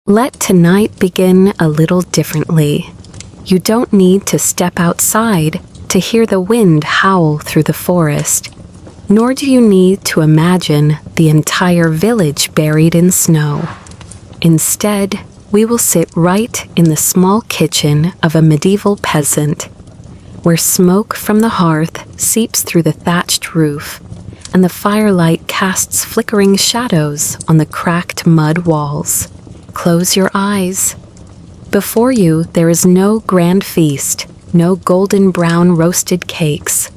Let tonight begin a little differently. You don't need to step outside to hear the wind howl through the forest, nor do you need to imagine the entire village buried in snow. Instead, we will sit right in the small kitchen of a medieval peasant, where smoke from the hearth seeps through the thatched roof, and the firelight casts flickering shadows on the cracked mud walls. Close your eyes. Before you, there is no grand feast, no golden brown roasted cakes.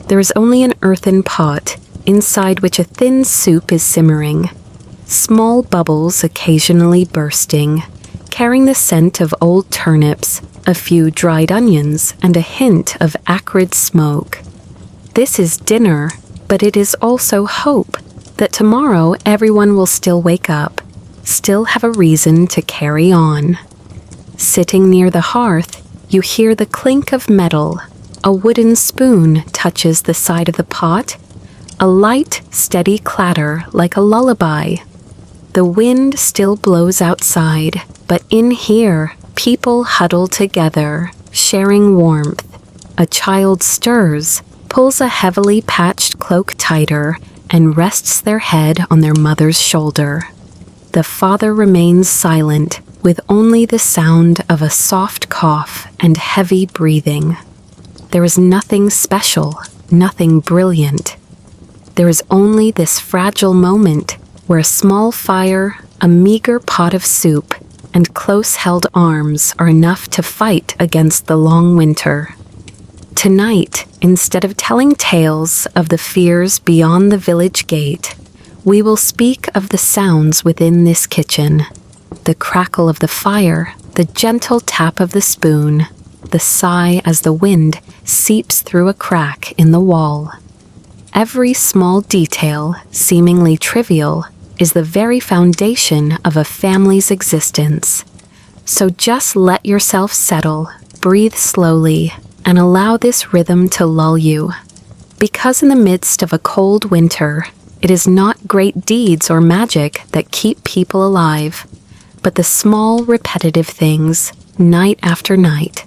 There is only an earthen pot, inside which a thin soup is simmering, small bubbles occasionally bursting, carrying the scent of old turnips, a few dried onions, and a hint of acrid smoke. This is dinner, but it is also hope that tomorrow everyone will still wake up, still have a reason to carry on. Sitting near the hearth, you hear the clink of metal. A wooden spoon touches the side of the pot, a light, steady clatter like a lullaby. The wind still blows outside, but in here, people huddle together, sharing warmth. A child stirs, pulls a heavily patched cloak tighter, and rests their head on their mother's shoulder. The father remains silent, with only the sound of a soft cough and heavy breathing. There is nothing special, nothing brilliant. There is only this fragile moment where a small fire, a meager pot of soup, and close-held arms are enough to fight against the long winter. Tonight, instead of telling tales of the fears beyond the village gate, we will speak of the sounds within this kitchen. The crackle of the fire, the gentle tap of the spoon, the sigh as the wind seeps through a crack in the wall. Every small detail, seemingly trivial, is the very foundation of a family's existence. So just let yourself settle, breathe slowly, and allow this rhythm to lull you. Because in the midst of a cold winter, it is not great deeds or magic that keep people alive, but the small, repetitive things, night after night.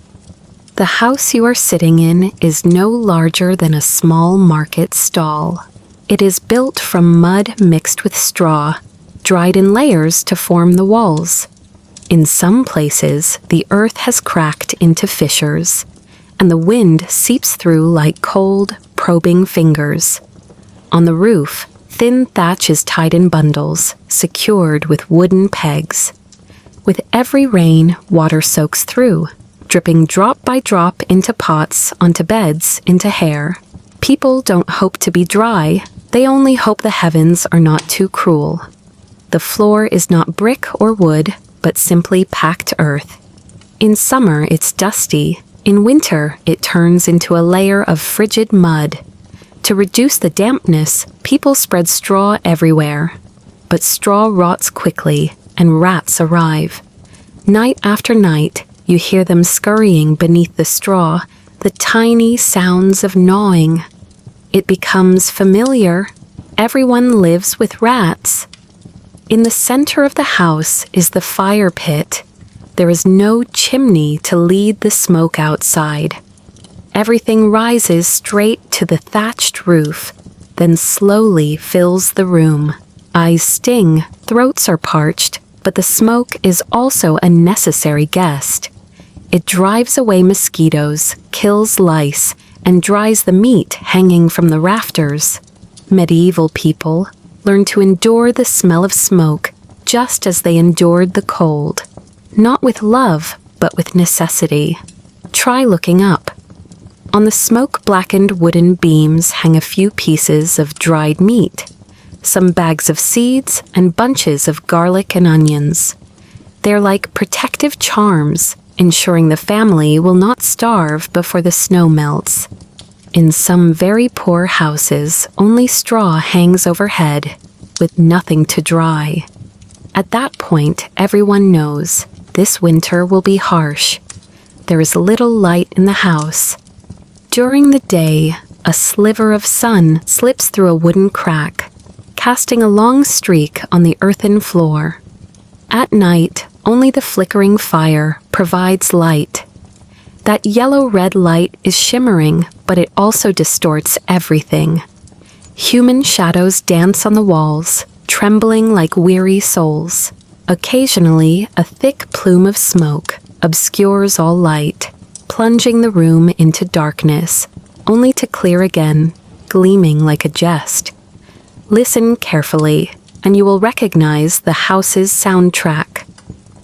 The house you are sitting in is no larger than a small market stall. It is built from mud mixed with straw, dried in layers to form the walls. In some places, the earth has cracked into fissures, and the wind seeps through like cold, probing fingers. On the roof, thin thatch is tied in bundles, secured with wooden pegs. With every rain, water soaks through, dripping drop by drop into pots, onto beds, into hair. People don't hope to be dry, they only hope the heavens are not too cruel. The floor is not brick or wood, but simply packed earth. In summer, it's dusty. In winter, it turns into a layer of frigid mud. To reduce the dampness, people spread straw everywhere. But straw rots quickly, and rats arrive. Night after night, you hear them scurrying beneath the straw, the tiny sounds of gnawing. It becomes familiar. Everyone lives with rats. In the center of the house is the fire pit. There is no chimney to lead the smoke outside. Everything rises straight to the thatched roof, then slowly fills the room. Eyes sting, throats are parched, but the smoke is also a necessary guest. It drives away mosquitoes, kills lice, and dries the meat hanging from the rafters. Medieval people learned to endure the smell of smoke just as they endured the cold. Not with love, but with necessity. Try looking up. On the smoke-blackened wooden beams hang a few pieces of dried meat, some bags of seeds, and bunches of garlic and onions. They're like protective charms, ensuring the family will not starve before the snow melts. In some very poor houses, only straw hangs overhead, with nothing to dry. At that point, everyone knows this winter will be harsh. There is little light in the house. During the day, a sliver of sun slips through a wooden crack, casting a long streak on the earthen floor. At night, Only the flickering fire provides light. That yellow-red light is shimmering, but it also distorts everything. Human shadows dance on the walls, trembling like weary souls. Occasionally, a thick plume of smoke obscures all light, plunging the room into darkness, only to clear again, gleaming like a jest. Listen carefully, and you will recognize the house's soundtrack.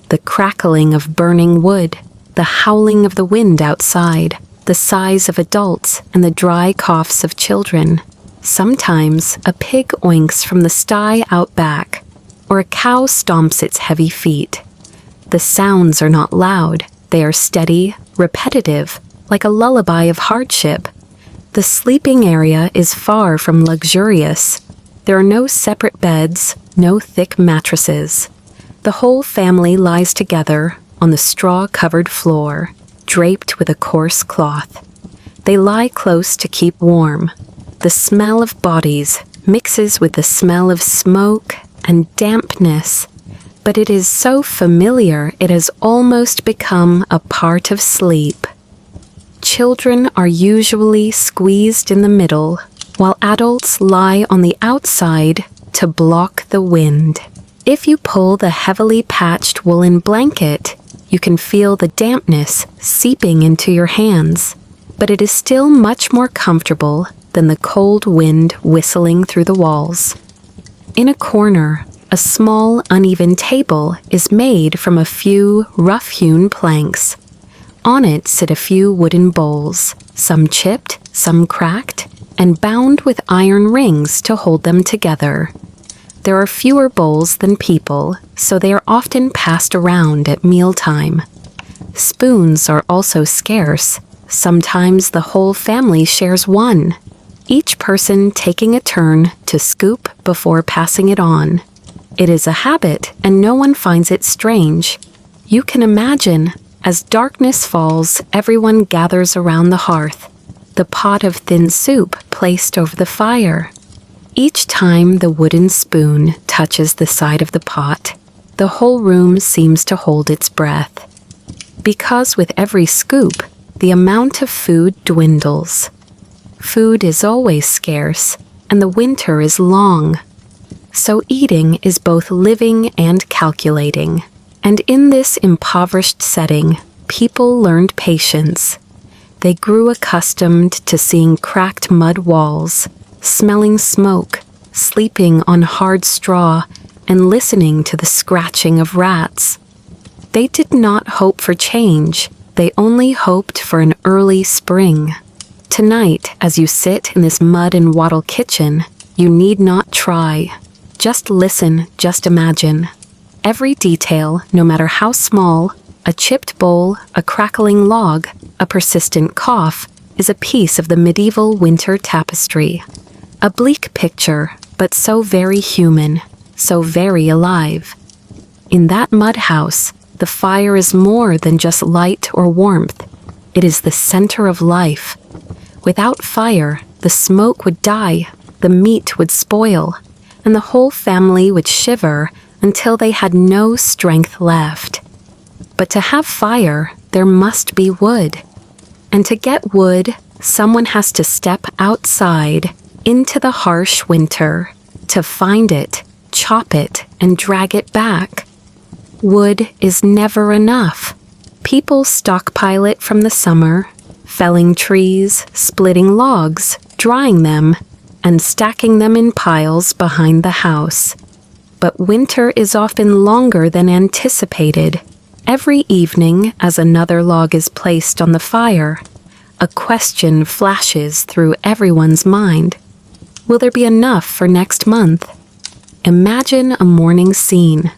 The crackling of burning wood, the howling of the wind outside, the sighs of adults and the dry coughs of children. Sometimes a pig oinks from the sty out back, or a cow stomps its heavy feet. The sounds are not loud, they are steady, repetitive, like a lullaby of hardship. The sleeping area is far from luxurious. There are no separate beds, no thick mattresses. The whole family lies together on the straw-covered floor, draped with a coarse cloth. They lie close to keep warm. The smell of bodies mixes with the smell of smoke and dampness, but it is so familiar it has almost become a part of sleep. Children are usually squeezed in the middle, while adults lie on the outside to block the wind. If you pull the heavily patched woolen blanket, you can feel the dampness seeping into your hands, but it is still much more comfortable than the cold wind whistling through the walls. In a corner, a small, uneven table is made from a few rough-hewn planks. On it sit a few wooden bowls, some chipped, some cracked, and bound with iron rings to hold them together. There are fewer bowls than people, so they are often passed around at mealtime. Spoons are also scarce. Sometimes the whole family shares one, each person taking a turn to scoop before passing it on. It is a habit, and no one finds it strange. You can imagine, as darkness falls, everyone gathers around the hearth, the pot of thin soup placed over the fire. Each time the wooden spoon touches the side of the pot, the whole room seems to hold its breath. Because with every scoop, the amount of food dwindles. Food is always scarce, and the winter is long. So eating is both living and calculating. And in this impoverished setting, people learned patience. They grew accustomed to seeing cracked mud walls, smelling smoke, sleeping on hard straw, and listening to the scratching of rats. They did not hope for change, they only hoped for an early spring. Tonight, as you sit in this mud and wattle kitchen, you need not try. Just listen, just imagine. Every detail, no matter how small, a chipped bowl, a crackling log, a persistent cough, is a piece of the medieval winter tapestry. A bleak picture, but so very human, so very alive. In that mud house, the fire is more than just light or warmth. It is the center of life. Without fire, the smoke would die, the meat would spoil, and the whole family would shiver until they had no strength left. But to have fire, there must be wood. And to get wood, someone has to step outside into the harsh winter to find it, chop it, and drag it back. Wood is never enough. People stockpile it from the summer, felling trees, splitting logs, drying them, and stacking them in piles behind the house. But winter is often longer than anticipated. Every evening, as another log is placed on the fire, a question flashes through everyone's mind. Will there be enough for next month? Imagine a morning scene.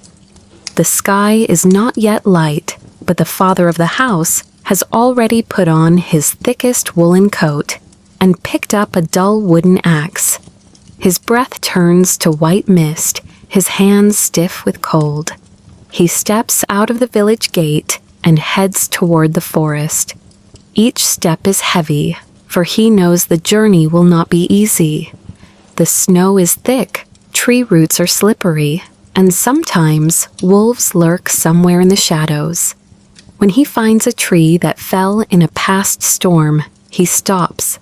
The sky is not yet light, but the father of the house has already put on his thickest woolen coat and picked up a dull wooden axe. His breath turns to white mist, his hands stiff with cold. He steps out of the village gate and heads toward the forest. Each step is heavy, for he knows the journey will not be easy. The snow is thick, tree roots are slippery, And sometimes wolves lurk somewhere in the shadows. When he finds a tree that fell in a past storm, he stops.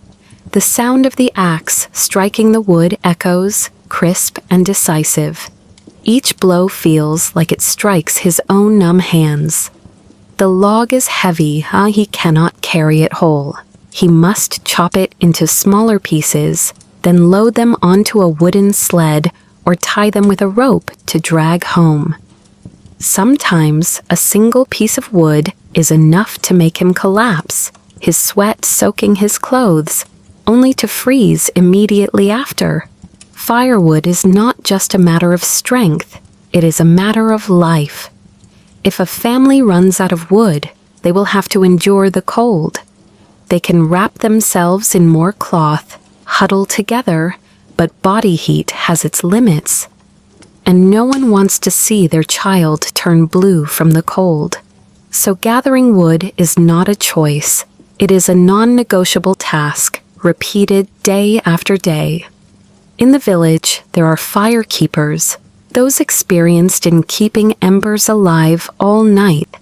The sound of the axe striking the wood echoes, crisp and decisive. Each blow feels like it strikes his own numb hands. The log is heavy, he cannot carry it whole. He must chop it into smaller pieces, then load them onto a wooden sled or tie them with a rope to drag home. Sometimes a single piece of wood is enough to make him collapse, his sweat soaking his clothes, only to freeze immediately after. Firewood is not just a matter of strength, it is a matter of life. If a family runs out of wood, they will have to endure the cold. They can wrap themselves in more cloth, huddle together, but body heat has its limits. And no one wants to see their child turn blue from the cold. So gathering wood is not a choice. It is a non-negotiable task, repeated day after day. In the village, there are fire keepers, those experienced in keeping embers alive all night,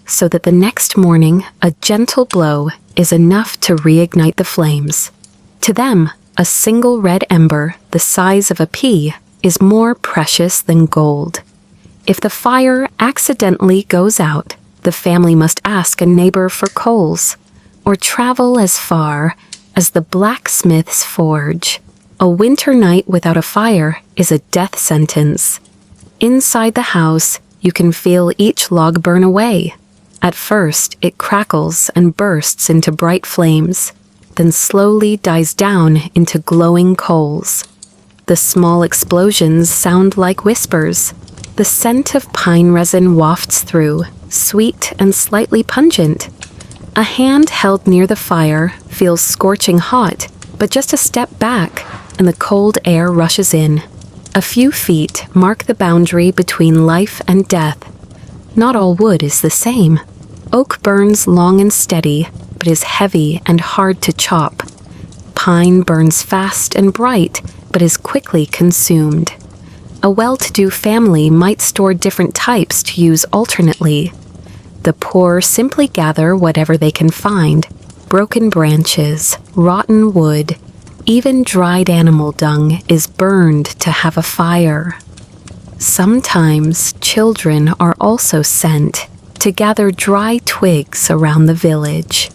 so that the next morning a gentle blow is enough to reignite the flames. To them, a single red ember, the size of a pea, is more precious than gold. If the fire accidentally goes out, the family must ask a neighbor for coals, or travel as far as the blacksmith's forge. A winter night without a fire is a death sentence. Inside the house, you can feel each log burn away. At first, it crackles and bursts into bright flames, then slowly dies down into glowing coals. The small explosions sound like whispers. The scent of pine resin wafts through, sweet and slightly pungent. A hand held near the fire feels scorching hot, but just a step back, and the cold air rushes in. A few feet mark the boundary between life and death. Not all wood is the same. Oak burns long and steady, but is heavy and hard to chop. Pine burns fast and bright, but is quickly consumed. A well-to-do family might store different types to use alternately. The poor simply gather whatever they can find: broken branches, rotten wood, even dried animal dung is burned to have a fire. Sometimes children are also sent to gather dry twigs around the village.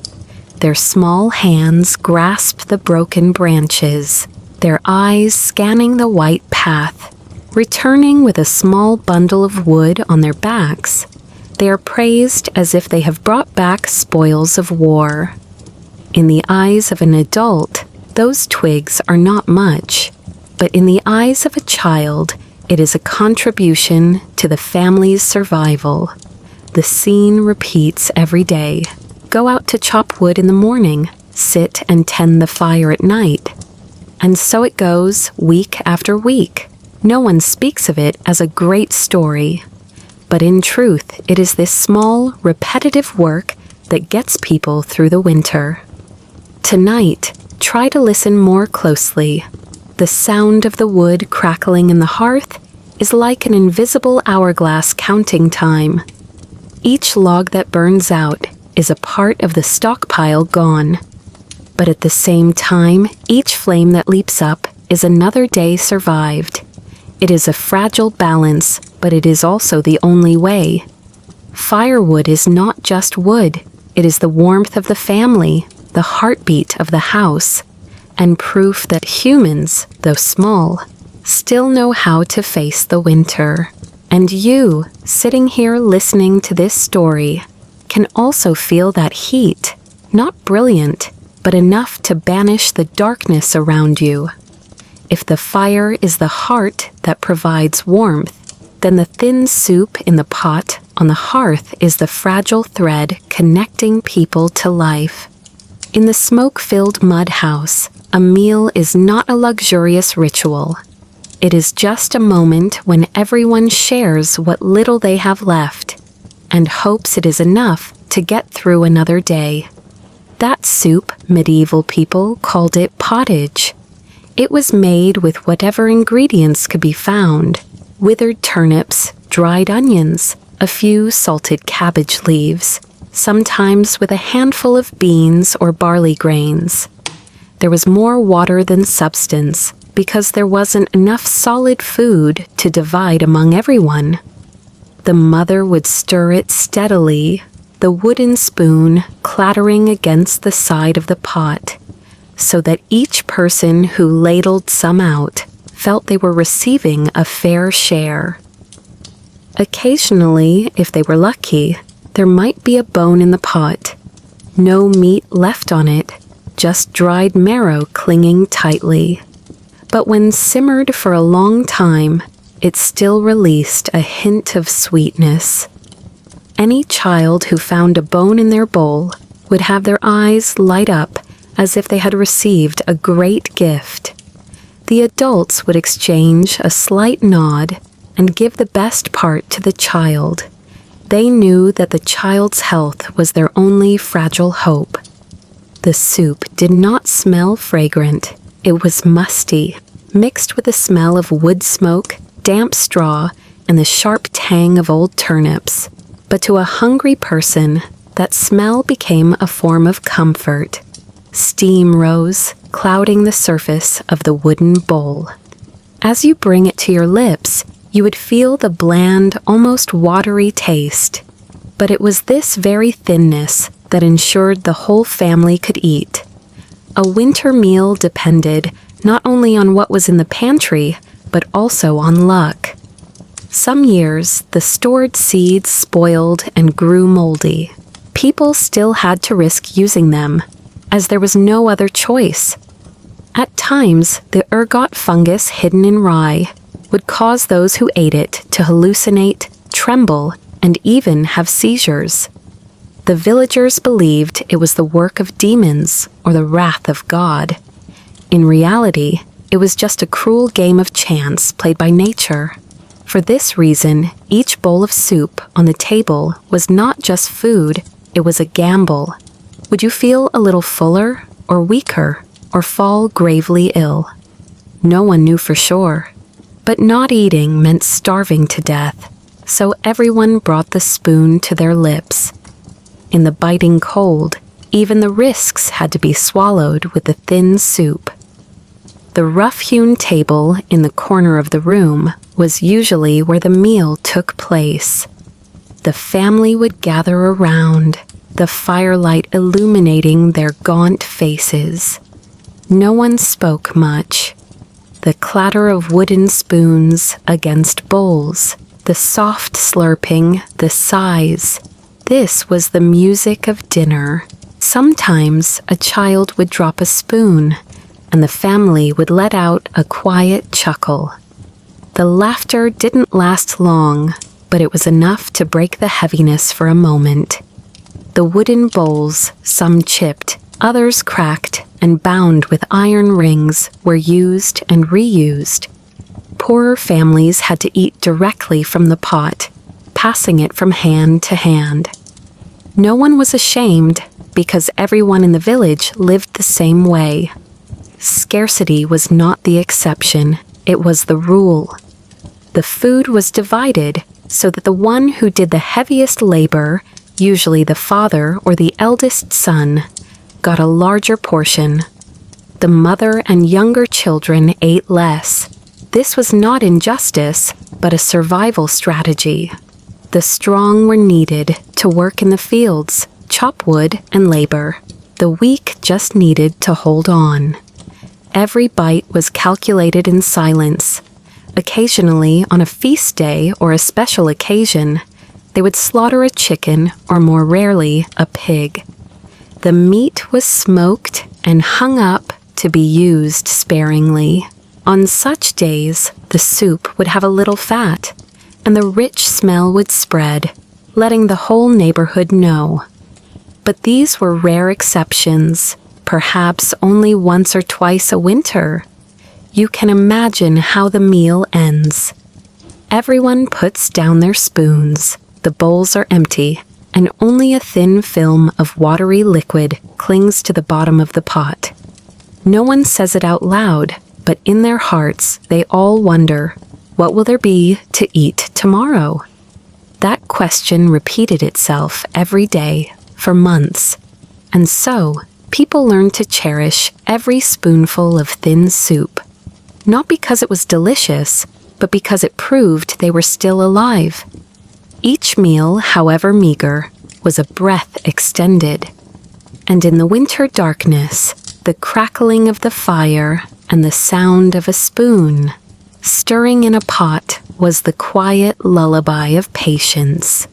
Their small hands grasp the broken branches, their eyes scanning the white path. Returning with a small bundle of wood on their backs, they are praised as if they have brought back spoils of war. In the eyes of an adult, those twigs are not much, but in the eyes of a child, it is a contribution to the family's survival. The scene repeats every day. Go out to chop wood in the morning, sit and tend the fire at night. And so it goes week after week. No one speaks of it as a great story. But in truth, it is this small, repetitive work that gets people through the winter. Tonight, try to listen more closely. The sound of the wood crackling in the hearth is like an invisible hourglass counting time. Each log that burns out is a part of the stockpile gone. But at the same time, each flame that leaps up is another day survived. It is a fragile balance, but it is also the only way. Firewood is not just wood. It is the warmth of the family, the heartbeat of the house, and proof that humans, though small, still know how to face the winter. And you, sitting here listening to this story, can also feel that heat, not brilliant, but enough to banish the darkness around you. If the fire is the heart that provides warmth, then the thin soup in the pot on the hearth is the fragile thread connecting people to life. In the smoke-filled mud house, a meal is not a luxurious ritual. It is just a moment when everyone shares what little they have left and hopes it is enough to get through another day. That soup, medieval people called it pottage. It was made with whatever ingredients could be found: withered turnips, dried onions, a few salted cabbage leaves, sometimes with a handful of beans or barley grains. There was more water than substance because there wasn't enough solid food to divide among everyone. The mother would stir it steadily, the wooden spoon clattering against the side of the pot, so that each person who ladled some out felt they were receiving a fair share. Occasionally, if they were lucky, there might be a bone in the pot. No meat left on it, just dried marrow clinging tightly. But when simmered for a long time, it still released a hint of sweetness. Any child who found a bone in their bowl would have their eyes light up as if they had received a great gift. The adults would exchange a slight nod and give the best part to the child. They knew that the child's health was their only fragile hope. The soup did not smell fragrant. It was musty, mixed with the smell of wood smoke, damp straw, and the sharp tang of old turnips. But to a hungry person, that smell became a form of comfort. Steam rose, clouding the surface of the wooden bowl. As you bring it to your lips, you would feel the bland, almost watery taste. But it was this very thinness that ensured the whole family could eat. A winter meal depended not only on what was in the pantry, but also on luck. Some years, the stored seeds spoiled and grew moldy. People still had to risk using them, as there was no other choice. At times, the ergot fungus hidden in rye would cause those who ate it to hallucinate, tremble, and even have seizures. The villagers believed it was the work of demons or the wrath of God. In reality, it was just a cruel game of chance played by nature. For this reason, each bowl of soup on the table was not just food, it was a gamble. Would you feel a little fuller or weaker or fall gravely ill? No one knew for sure. But not eating meant starving to death, so everyone brought the spoon to their lips. In the biting cold, even the risks had to be swallowed with the thin soup. The rough-hewn table in the corner of the room was usually where the meal took place. The family would gather around, the firelight illuminating their gaunt faces. No one spoke much. The clatter of wooden spoons against bowls, the soft slurping, the sighs. This was the music of dinner. Sometimes a child would drop a spoon, and the family would let out a quiet chuckle. The laughter didn't last long, but it was enough to break the heaviness for a moment. The wooden bowls, some chipped, others cracked and bound with iron rings, were used and reused. Poorer families had to eat directly from the pot, passing it from hand to hand. No one was ashamed because everyone in the village lived the same way. Scarcity was not the exception, it was the rule. The food was divided so that the one who did the heaviest labor, usually the father or the eldest son, got a larger portion. The mother and younger children ate less. This was not injustice, but a survival strategy. The strong were needed to work in the fields, chop wood, and labor. The weak just needed to hold on. Every bite was calculated in silence. Occasionally, on a feast day or a special occasion, they would slaughter a chicken or, more rarely, a pig. The meat was smoked and hung up to be used sparingly. On such days, the soup would have a little fat, and the rich smell would spread, letting the whole neighborhood know. But these were rare exceptions, perhaps only once or twice a winter. You can imagine how the meal ends. Everyone puts down their spoons, the bowls are empty, and only a thin film of watery liquid clings to the bottom of the pot. No one says it out loud, but in their hearts they all wonder, What will there be to eat tomorrow? That question repeated itself every day for months, and so people learned to cherish every spoonful of thin soup, not because it was delicious, but because it proved they were still alive. Each meal, however meager, was a breath extended, and in the winter darkness, the crackling of the fire and the sound of a spoon stirring in a pot was the quiet lullaby of patience.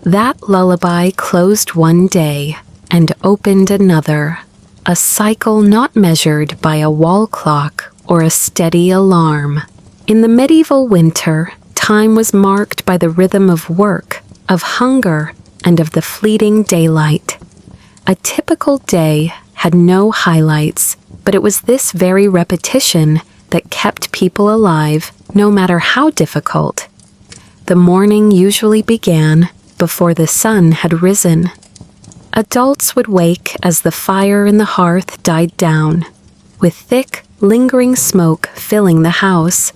That lullaby closed one day and opened another, a cycle not measured by a wall clock or a steady alarm. In the medieval winter, time was marked by the rhythm of work, of hunger, and of the fleeting daylight. A typical day had no highlights, but it was this very repetition that kept people alive, no matter how difficult. The morning usually began before the sun had risen. Adults would wake as the fire in the hearth died down, with thick, lingering smoke filling the house.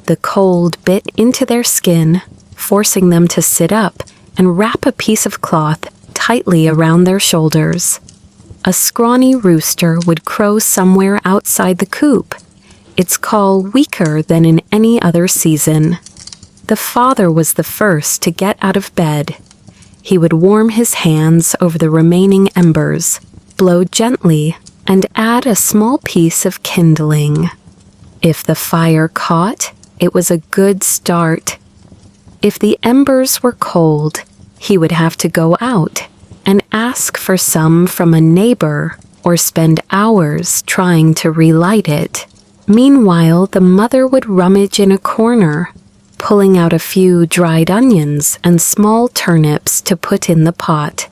The cold bit into their skin, forcing them to sit up and wrap a piece of cloth tightly around their shoulders. A scrawny rooster would crow somewhere outside the coop, its call weaker than in any other season. The father was the first to get out of bed. He would warm his hands over the remaining embers, blow gently, and add a small piece of kindling. If the fire caught, it was a good start. If the embers were cold, he would have to go out and ask for some from a neighbor or spend hours trying to relight it. Meanwhile, the mother would rummage in a corner, pulling out a few dried onions and small turnips to put in the pot.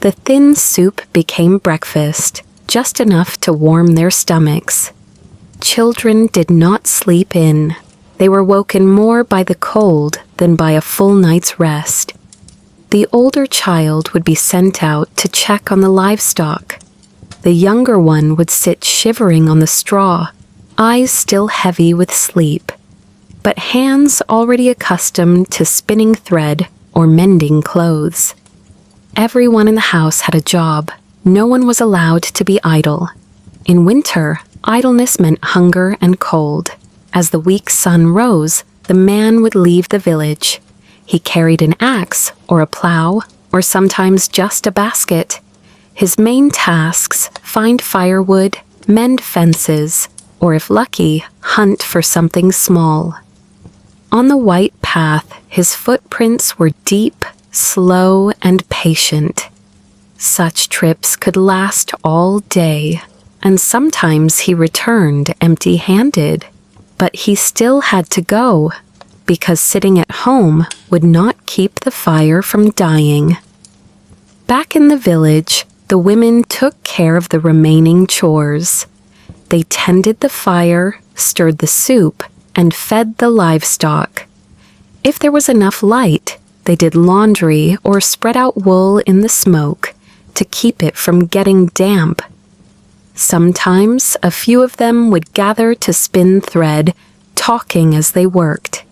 The thin soup became breakfast, just enough to warm their stomachs. Children did not sleep in. They were woken more by the cold than by a full night's rest. The older child would be sent out to check on the livestock. The younger one would sit shivering on the straw, eyes still heavy with sleep, but hands already accustomed to spinning thread or mending clothes. Everyone in the house had a job. No one was allowed to be idle. In winter, idleness meant hunger and cold. As the weak sun rose, the man would leave the village. He carried an axe or a plow, or sometimes just a basket. His main tasks: find firewood, mend fences, or if lucky, hunt for something small. On the white path, his footprints were deep, slow, and patient. Such trips could last all day, and sometimes he returned empty-handed. But he still had to go, because sitting at home would not keep the fire from dying. Back in the village, the women took care of the remaining chores. They tended the fire, stirred the soup, and fed the livestock. If there was enough light, they did laundry or spread out wool in the smoke to keep it from getting damp. Sometimes a few of them would gather to spin thread, talking as they worked.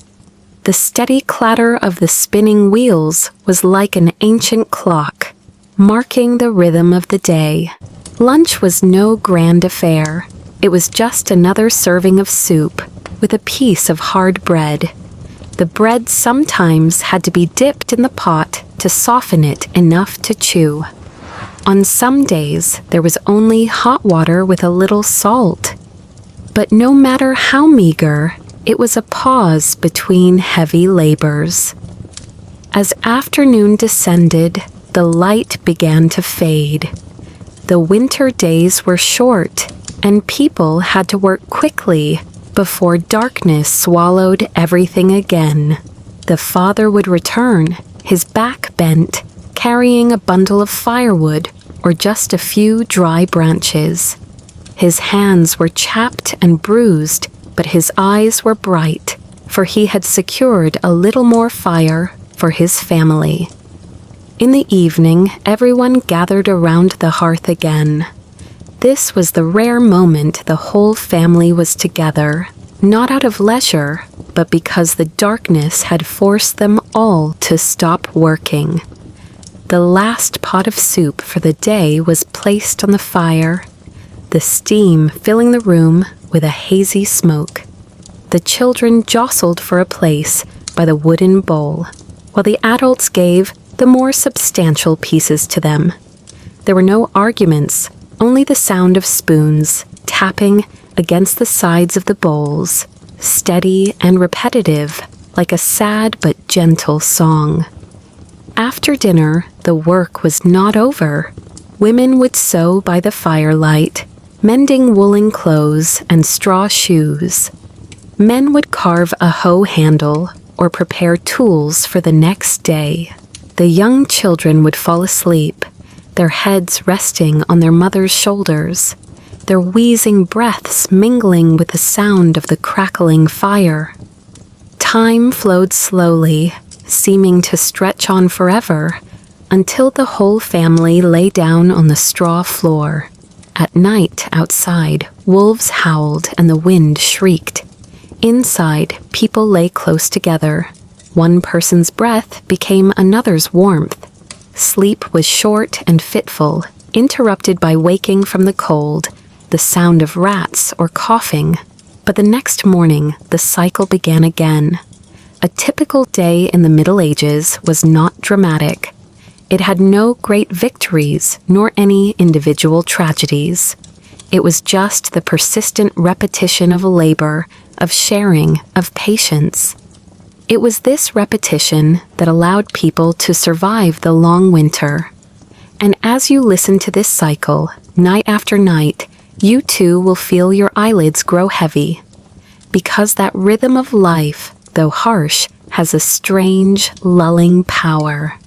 The steady clatter of the spinning wheels was like an ancient clock, marking the rhythm of the day. Lunch was no grand affair. It was just another serving of soup with a piece of hard bread. The bread sometimes had to be dipped in the pot to soften it enough to chew. On some days, there was only hot water with a little salt. But no matter how meager, it was a pause between heavy labors. As afternoon descended, the light began to fade. The winter days were short, and people had to work quickly before darkness swallowed everything again. The father would return, his back bent, carrying a bundle of firewood or just a few dry branches. His hands were chapped and bruised, but his eyes were bright, for he had secured a little more fire for his family. In the evening, everyone gathered around the hearth again. This was the rare moment the whole family was together, not out of leisure, but because the darkness had forced them all to stop working. The last pot of soup for the day was placed on the fire, the steam filling the room with a hazy smoke. The children jostled for a place by the wooden bowl, while the adults gave the more substantial pieces to them. There were no arguments, only the sound of spoons tapping against the sides of the bowls, steady and repetitive, like a sad but gentle song. After dinner, the work was not over. Women would sew by the firelight, mending woolen clothes and straw shoes. Men would carve a hoe handle or prepare tools for the next day. The young children would fall asleep, their heads resting on their mother's shoulders, their wheezing breaths mingling with the sound of the crackling fire. Time flowed slowly, seeming to stretch on forever, until the whole family lay down on the straw floor. At night, outside, wolves howled and the wind shrieked. Inside, people lay close together. One person's breath became another's warmth. Sleep was short and fitful, interrupted by waking from the cold, the sound of rats or coughing. But the next morning, the cycle began again. A typical day in the Middle Ages was not dramatic. It had no great victories nor any individual tragedies. It was just the persistent repetition of labor, of sharing, of patience. It was this repetition that allowed people to survive the long winter. And as you listen to this cycle, night after night, you too will feel your eyelids grow heavy. Because that rhythm of life, though harsh, has a strange, lulling power.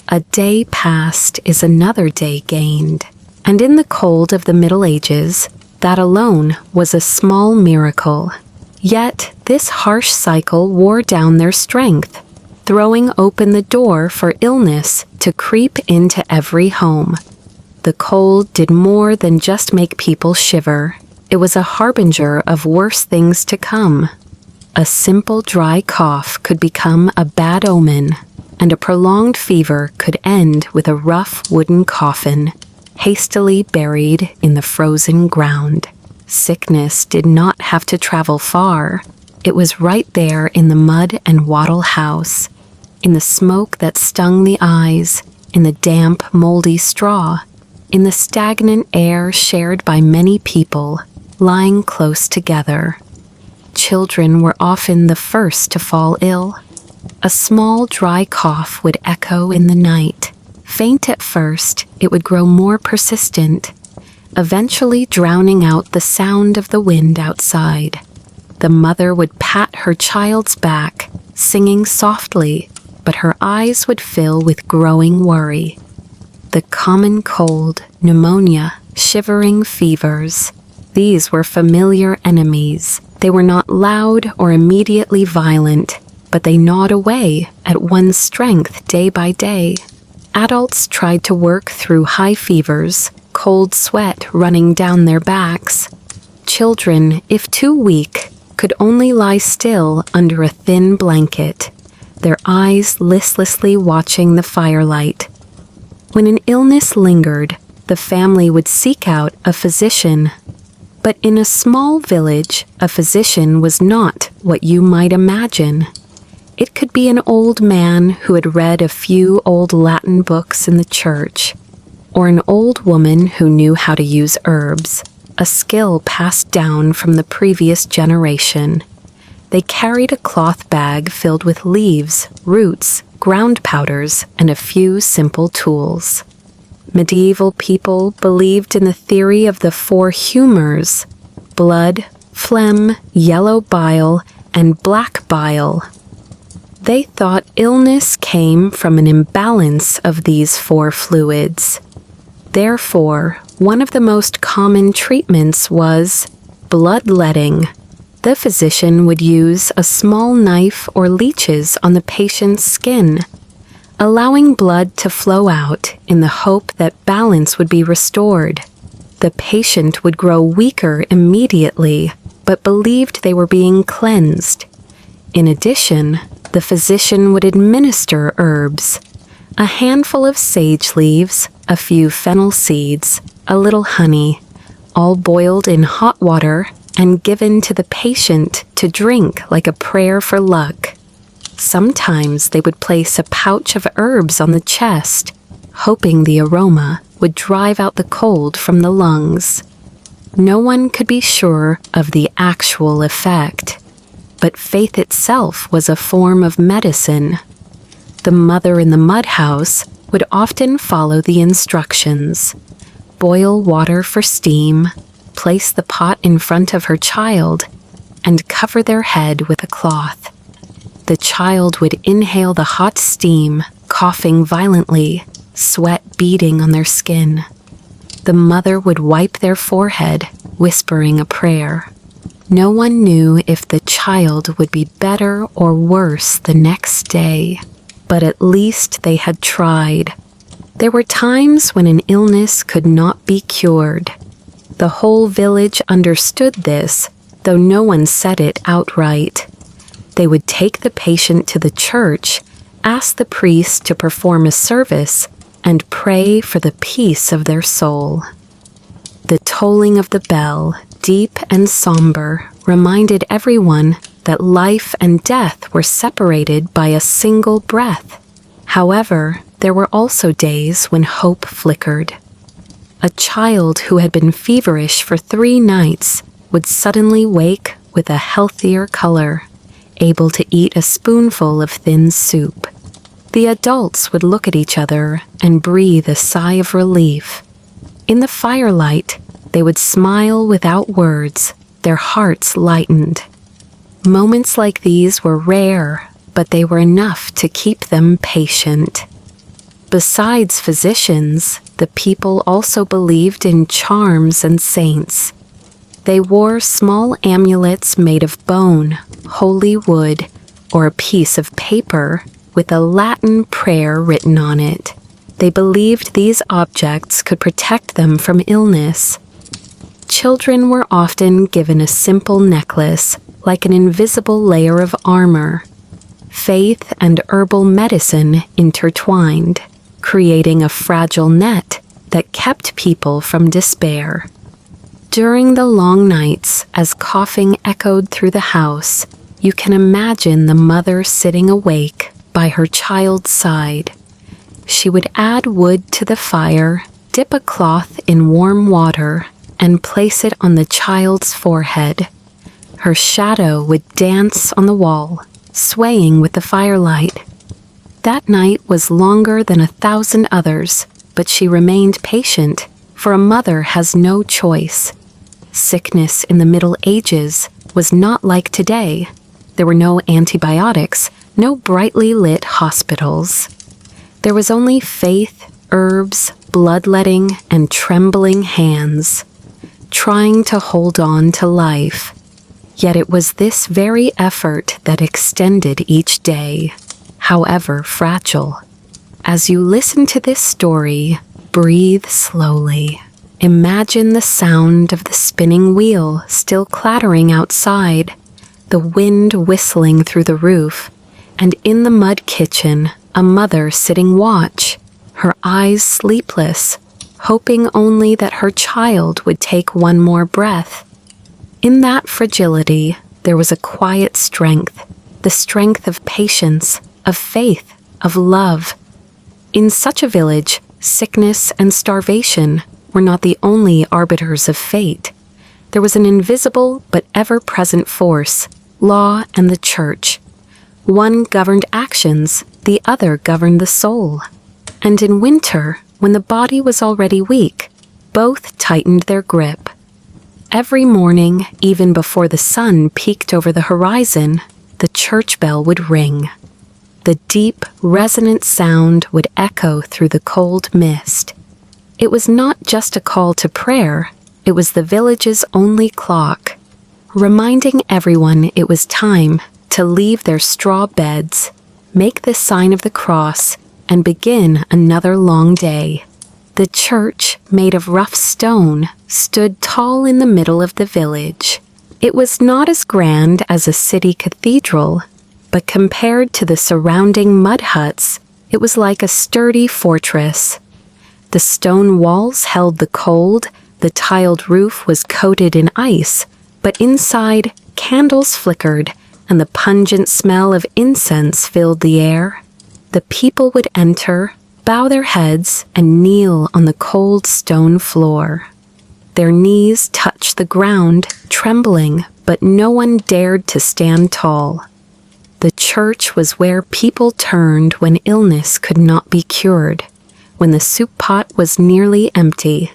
A day passed is another day gained. And in the cold of the Middle Ages, that alone was a small miracle. Yet this harsh cycle wore down their strength, throwing open the door for illness to creep into every home. The cold did more than just make people shiver. It was a harbinger of worse things to come. A simple dry cough could become a bad omen, and a prolonged fever could end with a rough wooden coffin, hastily buried in the frozen ground. Sickness did not have to travel far. It was right there in the mud and wattle house, in the smoke that stung the eyes, in the damp, moldy straw, in the stagnant air shared by many people, lying close together. Children were often the first to fall ill. A small dry cough would echo in the night. Faint at first, it would grow more persistent, eventually drowning out the sound of the wind outside. The mother would pat her child's back, singing softly, but her eyes would fill with growing worry. The common cold, pneumonia, shivering fevers, these were familiar enemies. They were not loud or immediately violent, but they gnawed away at one's strength day by day. Adults tried to work through high fevers, cold sweat running down their backs. Children, if too weak, could only lie still under a thin blanket, their eyes listlessly watching the firelight. When an illness lingered, the family would seek out a physician. But in a small village, a physician was not what you might imagine. It could be an old man who had read a few old Latin books in the church, or an old woman who knew how to use herbs, a skill passed down from the previous generation. They carried a cloth bag filled with leaves, roots, ground powders, and a few simple tools. Medieval people believed in the theory of the four humors: blood, phlegm, yellow bile, and black bile. They thought illness came from an imbalance of these four fluids. Therefore, one of the most common treatments was bloodletting. The physician would use a small knife or leeches on the patient's skin, allowing blood to flow out in the hope that balance would be restored. The patient would grow weaker immediately, but believed they were being cleansed. In addition, the physician would administer herbs, a handful of sage leaves, a few fennel seeds, a little honey, all boiled in hot water and given to the patient to drink like a prayer for luck. Sometimes they would place a pouch of herbs on the chest, hoping the aroma would drive out the cold from the lungs. No one could be sure of the actual effect, but faith itself was a form of medicine. The mother in the mud house would often follow the instructions. Boil water for steam, place the pot in front of her child, and cover their head with a cloth. The child would inhale the hot steam, coughing violently, sweat beading on their skin. The mother would wipe their forehead, whispering a prayer. No one knew if the child would be better or worse the next day, but at least they had tried. There were times when an illness could not be cured. The whole village understood this, though no one said it outright. They would take the patient to the church, ask the priest to perform a service, and pray for the peace of their soul. The tolling of the bell, deep and somber, reminded everyone that life and death were separated by a single breath. However, there were also days when hope flickered. A child who had been feverish for 3 nights would suddenly wake with a healthier color, able to eat a spoonful of thin soup. The adults would look at each other and breathe a sigh of relief. In the firelight, they would smile without words, their hearts lightened. Moments like these were rare, but they were enough to keep them patient. Besides physicians, the people also believed in charms and saints. They wore small amulets made of bone, holy wood, or a piece of paper with a Latin prayer written on it. They believed these objects could protect them from illness. Children were often given a simple necklace, like an invisible layer of armor. Faith and herbal medicine intertwined, creating a fragile net that kept people from despair. During the long nights, as coughing echoed through the house, you can imagine the mother sitting awake by her child's side. She would add wood to the fire, dip a cloth in warm water, and place it on the child's forehead. Her shadow would dance on the wall, swaying with the firelight. That night was longer than 1,000 others, but she remained patient, for a mother has no choice. Sickness in the Middle Ages was not like today. There were no antibiotics, no brightly lit hospitals. There was only faith, herbs, bloodletting, and trembling hands, trying to hold on to life. Yet it was this very effort that extended each day, however fragile. As you listen to this story, breathe slowly. Imagine the sound of the spinning wheel still clattering outside, the wind whistling through the roof, and in the mud kitchen, a mother sitting watch, her eyes sleepless, hoping only that her child would take one more breath. In that fragility, there was a quiet strength, the strength of patience, of faith, of love. In such a village, sickness and starvation were not the only arbiters of fate. There was an invisible but ever-present force, law and the church. One governed actions, the other governed the soul. And in winter, when the body was already weak, both tightened their grip. Every morning, even before the sun peeked over the horizon, the church bell would ring. The deep, resonant sound would echo through the cold mist. It was not just a call to prayer, it was the village's only clock, reminding everyone it was time to leave their straw beds, make the sign of the cross, and begin another long day. The church, made of rough stone, stood tall in the middle of the village. It was not as grand as a city cathedral, but compared to the surrounding mud huts, it was like a sturdy fortress. The stone walls held the cold, the tiled roof was coated in ice, but inside, candles flickered, and the pungent smell of incense filled the air. The people would enter, bow their heads, and kneel on the cold stone floor. Their knees touched the ground, trembling, but no one dared to stand tall. The church was where people turned when illness could not be cured, when the soup pot was nearly empty,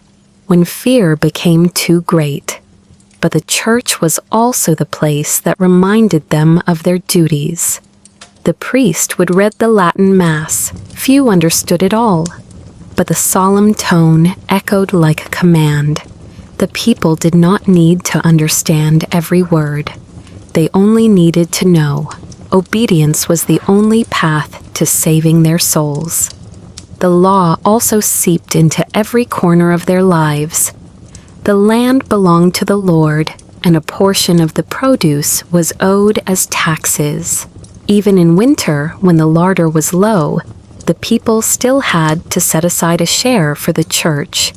when fear became too great. But the church was also the place that reminded them of their duties. The priest would read the Latin Mass. Few understood it all, but the solemn tone echoed like a command. The people did not need to understand every word. They only needed to know. Obedience was the only path to saving their souls. The law also seeped into every corner of their lives. The land belonged to the Lord, and a portion of the produce was owed as taxes. Even in winter, when the larder was low, the people still had to set aside a share for the church.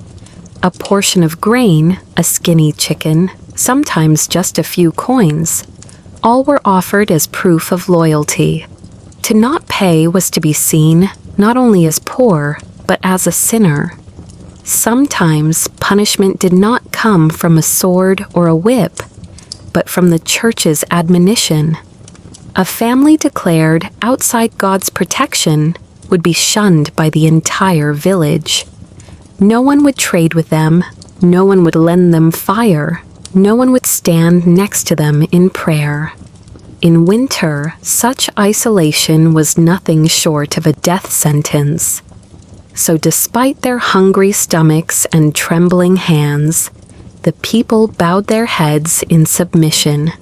A portion of grain, a skinny chicken, sometimes just a few coins, all were offered as proof of loyalty. To not pay was to be seen not only as poor, but as a sinner. Sometimes punishment did not come from a sword or a whip, but from the church's admonition. A family declared outside God's protection would be shunned by the entire village. No one would trade with them, no one would lend them fire, no one would stand next to them in prayer. In winter, such isolation was nothing short of a death sentence. So despite their hungry stomachs and trembling hands, the people bowed their heads in submission.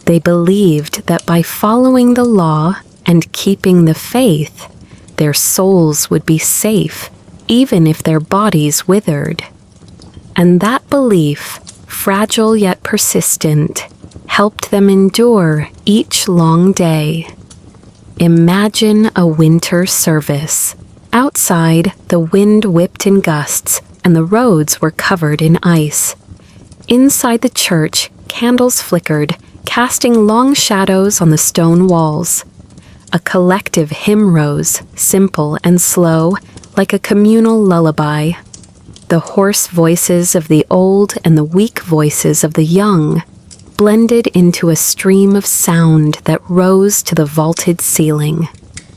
They believed that by following the law and keeping the faith, their souls would be safe, even if their bodies withered. And that belief, fragile yet persistent, helped them endure each long day. Imagine a winter service. Outside, the wind whipped in gusts, and the roads were covered in ice. Inside the church, candles flickered, casting long shadows on the stone walls. A collective hymn rose, simple and slow, like a communal lullaby. The hoarse voices of the old and the weak voices of the young blended into a stream of sound that rose to the vaulted ceiling.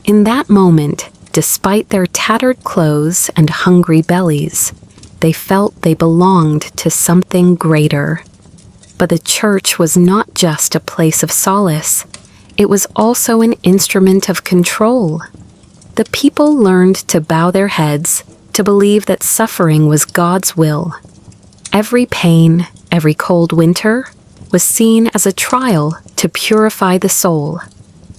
In that moment, despite their tattered clothes and hungry bellies, they felt they belonged to something greater. But the church was not just a place of solace. It was also an instrument of control. The people learned to bow their heads, to believe that suffering was God's will. Every pain, every cold winter, was seen as a trial to purify the soul.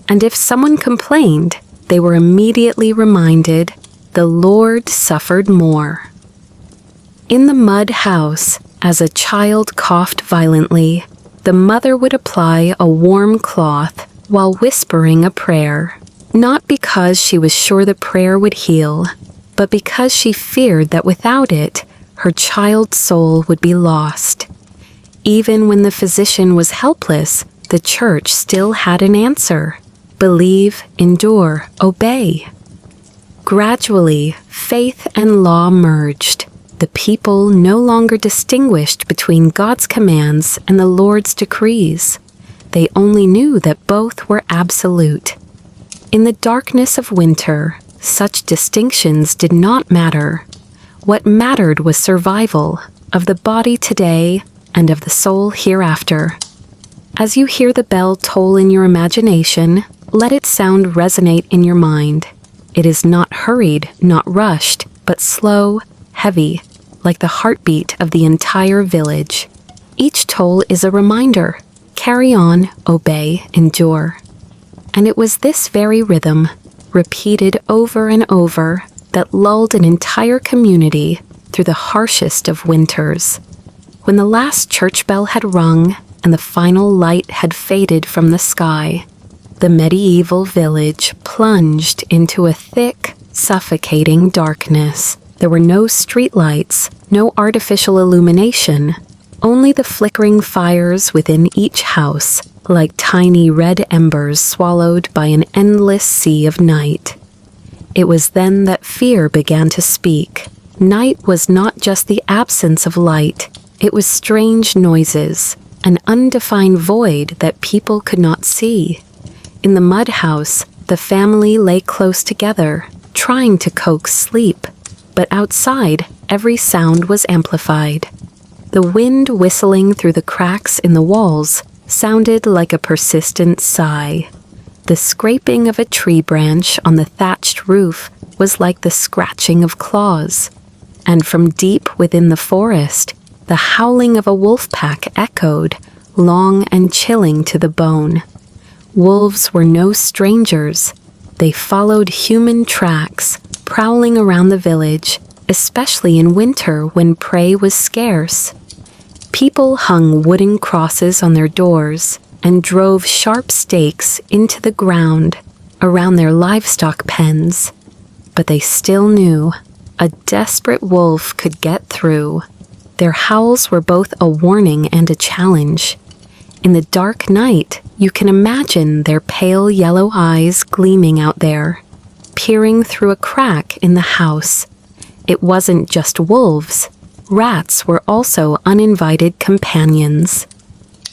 And if someone complained, they were immediately reminded, the Lord suffered more. In the mud house, as a child coughed violently, the mother would apply a warm cloth while whispering a prayer, not because she was sure the prayer would heal, but because she feared that without it, her child's soul would be lost. Even when the physician was helpless, the church still had an answer: believe, endure, obey. Gradually, faith and law merged. The people no longer distinguished between God's commands and the Lord's decrees. They only knew that both were absolute. In the darkness of winter, such distinctions did not matter. What mattered was survival of the body today and of the soul hereafter. As you hear the bell toll in your imagination, let its sound resonate in your mind. It is not hurried, not rushed, but slow, heavy, like the heartbeat of the entire village. Each toll is a reminder: carry on, obey, endure. And it was this very rhythm, repeated over and over, that lulled an entire community through the harshest of winters. When the last church bell had rung and the final light had faded from the sky, The medieval village plunged into a thick, suffocating darkness. There were no streetlights, no artificial illumination, only the flickering fires within each house, like tiny red embers swallowed by an endless sea of night. It was then that fear began to speak. Night was not just the absence of light, it was strange noises, an undefined void that people could not see. In the mud house, the family lay close together, trying to coax sleep, but outside, every sound was amplified. The wind whistling through the cracks in the walls sounded like a persistent sigh. The scraping of a tree branch on the thatched roof was like the scratching of claws. And from deep within the forest, the howling of a wolf pack echoed, long and chilling to the bone. Wolves were no strangers. They followed human tracks, prowling around the village, especially in winter when prey was scarce. People hung wooden crosses on their doors and drove sharp stakes into the ground around their livestock pens. But they still knew a desperate wolf could get through. Their howls were both a warning and a challenge. In the dark night, you can imagine their pale yellow eyes gleaming out there, peering through a crack in the house. It wasn't just wolves. Rats were also uninvited companions.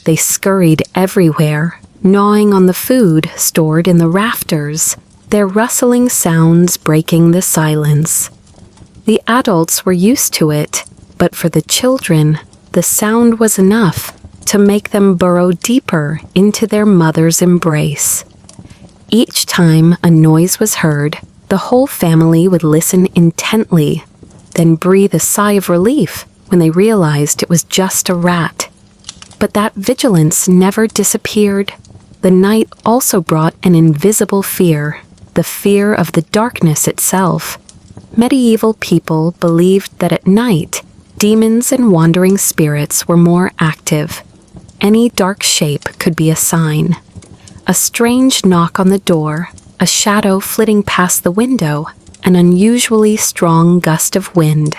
They scurried everywhere, gnawing on the food stored in the rafters, their rustling sounds breaking the silence. The adults were used to it, but for the children, the sound was enough to make them burrow deeper into their mother's embrace. Each time a noise was heard, the whole family would listen intently, then breathe a sigh of relief when they realized it was just a rat. But that vigilance never disappeared. The night also brought an invisible fear, the fear of the darkness itself. Medieval people believed that at night, demons and wandering spirits were more active. Any dark shape could be a sign. A strange knock on the door, a shadow flitting past the window, an unusually strong gust of wind.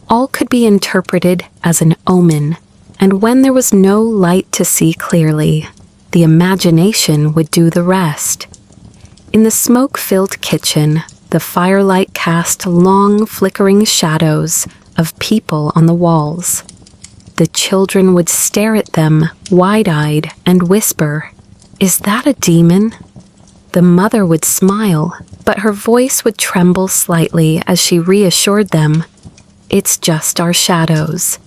All could be interpreted as an omen, and when there was no light to see clearly, the imagination would do the rest. In the smoke-filled kitchen, the firelight cast long, flickering shadows of people on the walls. The children would stare at them, wide-eyed, and whisper, "Is that a demon?" The mother would smile, but her voice would tremble slightly as she reassured them, "It's just our shadows."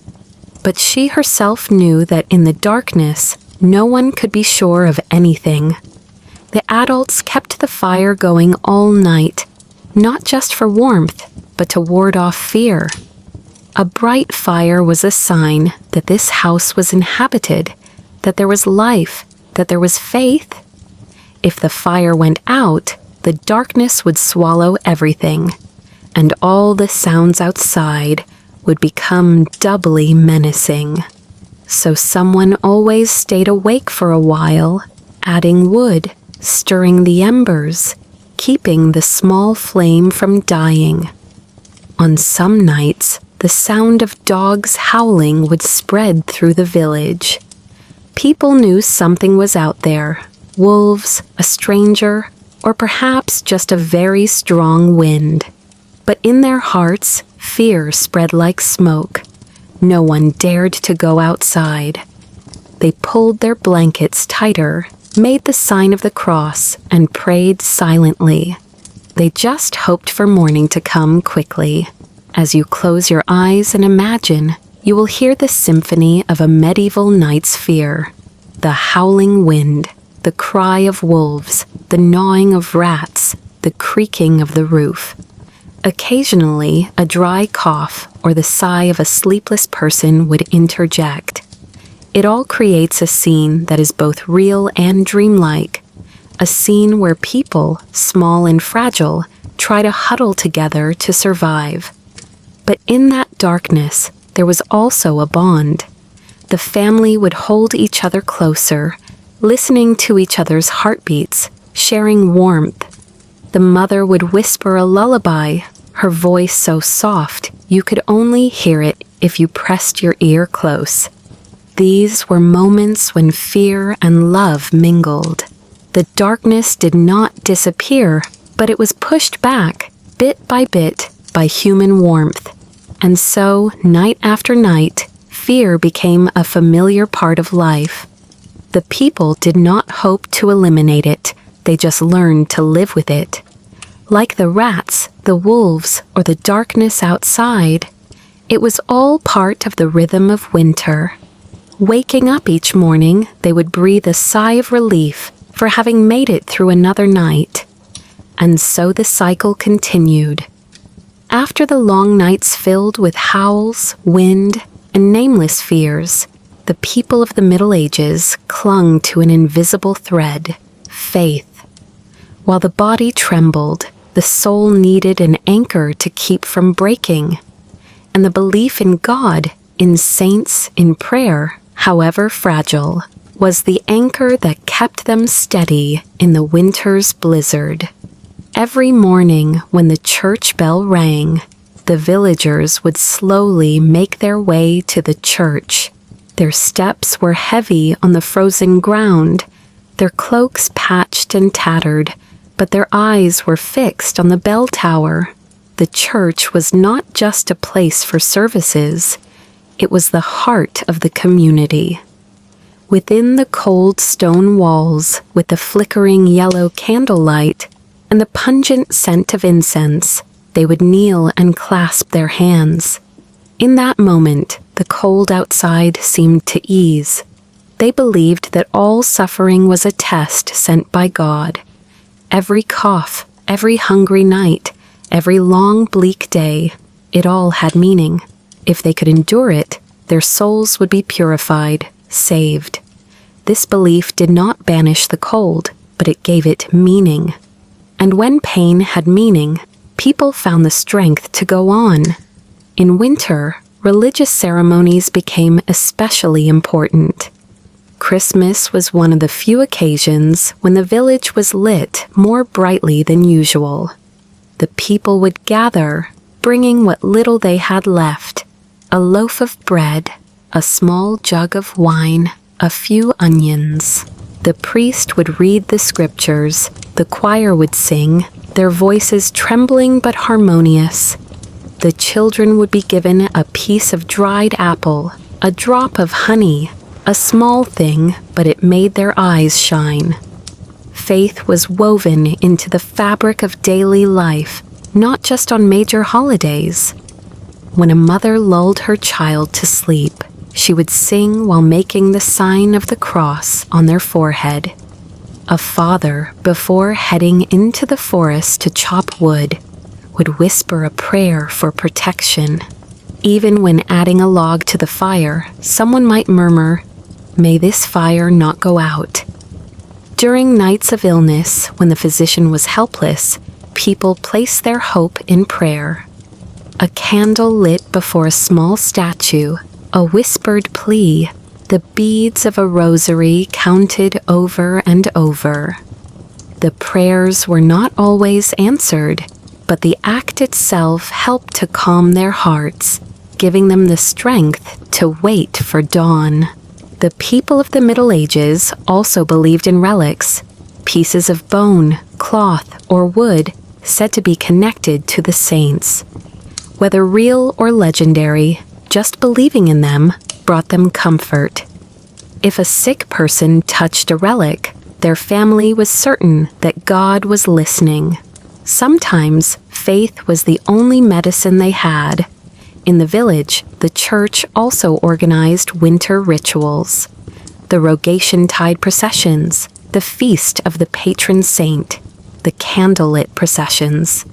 But she herself knew that in the darkness, no one could be sure of anything. The adults kept the fire going all night, not just for warmth, but to ward off fear. A bright fire was a sign that this house was inhabited, that there was life, that there was faith. If the fire went out, the darkness would swallow everything, and all the sounds outside would become doubly menacing. So someone always stayed awake for a while, adding wood, stirring the embers, keeping the small flame from dying. On some nights, the sound of dogs howling would spread through the village. People knew something was out there, wolves, a stranger, or perhaps just a very strong wind. But in their hearts, fear spread like smoke. No one dared to go outside. They pulled their blankets tighter, made the sign of the cross, and prayed silently. They just hoped for morning to come quickly. As you close your eyes and imagine, you will hear the symphony of a medieval night's fear. The howling wind, the cry of wolves, the gnawing of rats, the creaking of the roof. Occasionally, a dry cough or the sigh of a sleepless person would interject. It all creates a scene that is both real and dreamlike. A scene where people, small and fragile, try to huddle together to survive. But in that darkness, there was also a bond. The family would hold each other closer, listening to each other's heartbeats, sharing warmth. The mother would whisper a lullaby, her voice so soft you could only hear it if you pressed your ear close. These were moments when fear and love mingled. The darkness did not disappear, but it was pushed back, bit by bit, by human warmth. And so, night after night, fear became a familiar part of life. The people did not hope to eliminate it, they just learned to live with it. Like the rats, the wolves, or the darkness outside, it was all part of the rhythm of winter. Waking up each morning, they would breathe a sigh of relief for having made it through another night. And so the cycle continued. After the long nights filled with howls, wind, and nameless fears, the people of the Middle Ages clung to an invisible thread, faith. While the body trembled, the soul needed an anchor to keep from breaking. And the belief in God, in saints, in prayer, however fragile, was the anchor that kept them steady in the winter's blizzard. Every morning when the church bell rang, the villagers would slowly make their way to the church. Their steps were heavy on the frozen ground, their cloaks patched and tattered, but their eyes were fixed on the bell tower. The church was not just a place for services, it was the heart of the community. Within the cold stone walls, with the flickering yellow candlelight and the pungent scent of incense, they would kneel and clasp their hands. In that moment, the cold outside seemed to ease. They believed that all suffering was a test sent by God. Every cough, every hungry night, every long bleak day, it all had meaning. If they could endure it, their souls would be purified, saved. This belief did not banish the cold, but it gave it meaning. And when pain had meaning, people found the strength to go on. In winter, religious ceremonies became especially important. Christmas was one of the few occasions when the village was lit more brightly than usual. The people would gather, bringing what little they had left, a loaf of bread, a small jug of wine, a few onions. The priest would read the scriptures, the choir would sing, their voices trembling but harmonious. The children would be given a piece of dried apple, a drop of honey, a small thing, but it made their eyes shine. Faith was woven into the fabric of daily life, not just on major holidays. When a mother lulled her child to sleep, she would sing while making the sign of the cross on their forehead. A father, before heading into the forest to chop wood, would whisper a prayer for protection. Even when adding a log to the fire, someone might murmur, "May this fire not go out." During nights of illness, when the physician was helpless, people placed their hope in prayer. A candle lit before a small statue, a whispered plea, the beads of a rosary counted over and over. The prayers were not always answered, but the act itself helped to calm their hearts, giving them the strength to wait for dawn. The people of the Middle Ages also believed in relics, pieces of bone, cloth, or wood said to be connected to the saints. Whether real or legendary, just believing in them brought them comfort. If a sick person touched a relic, their family was certain that God was listening. Sometimes faith was the only medicine they had. In the village, the church also organized winter rituals. The Rogation-tide processions, the feast of the patron saint, the candlelit processions.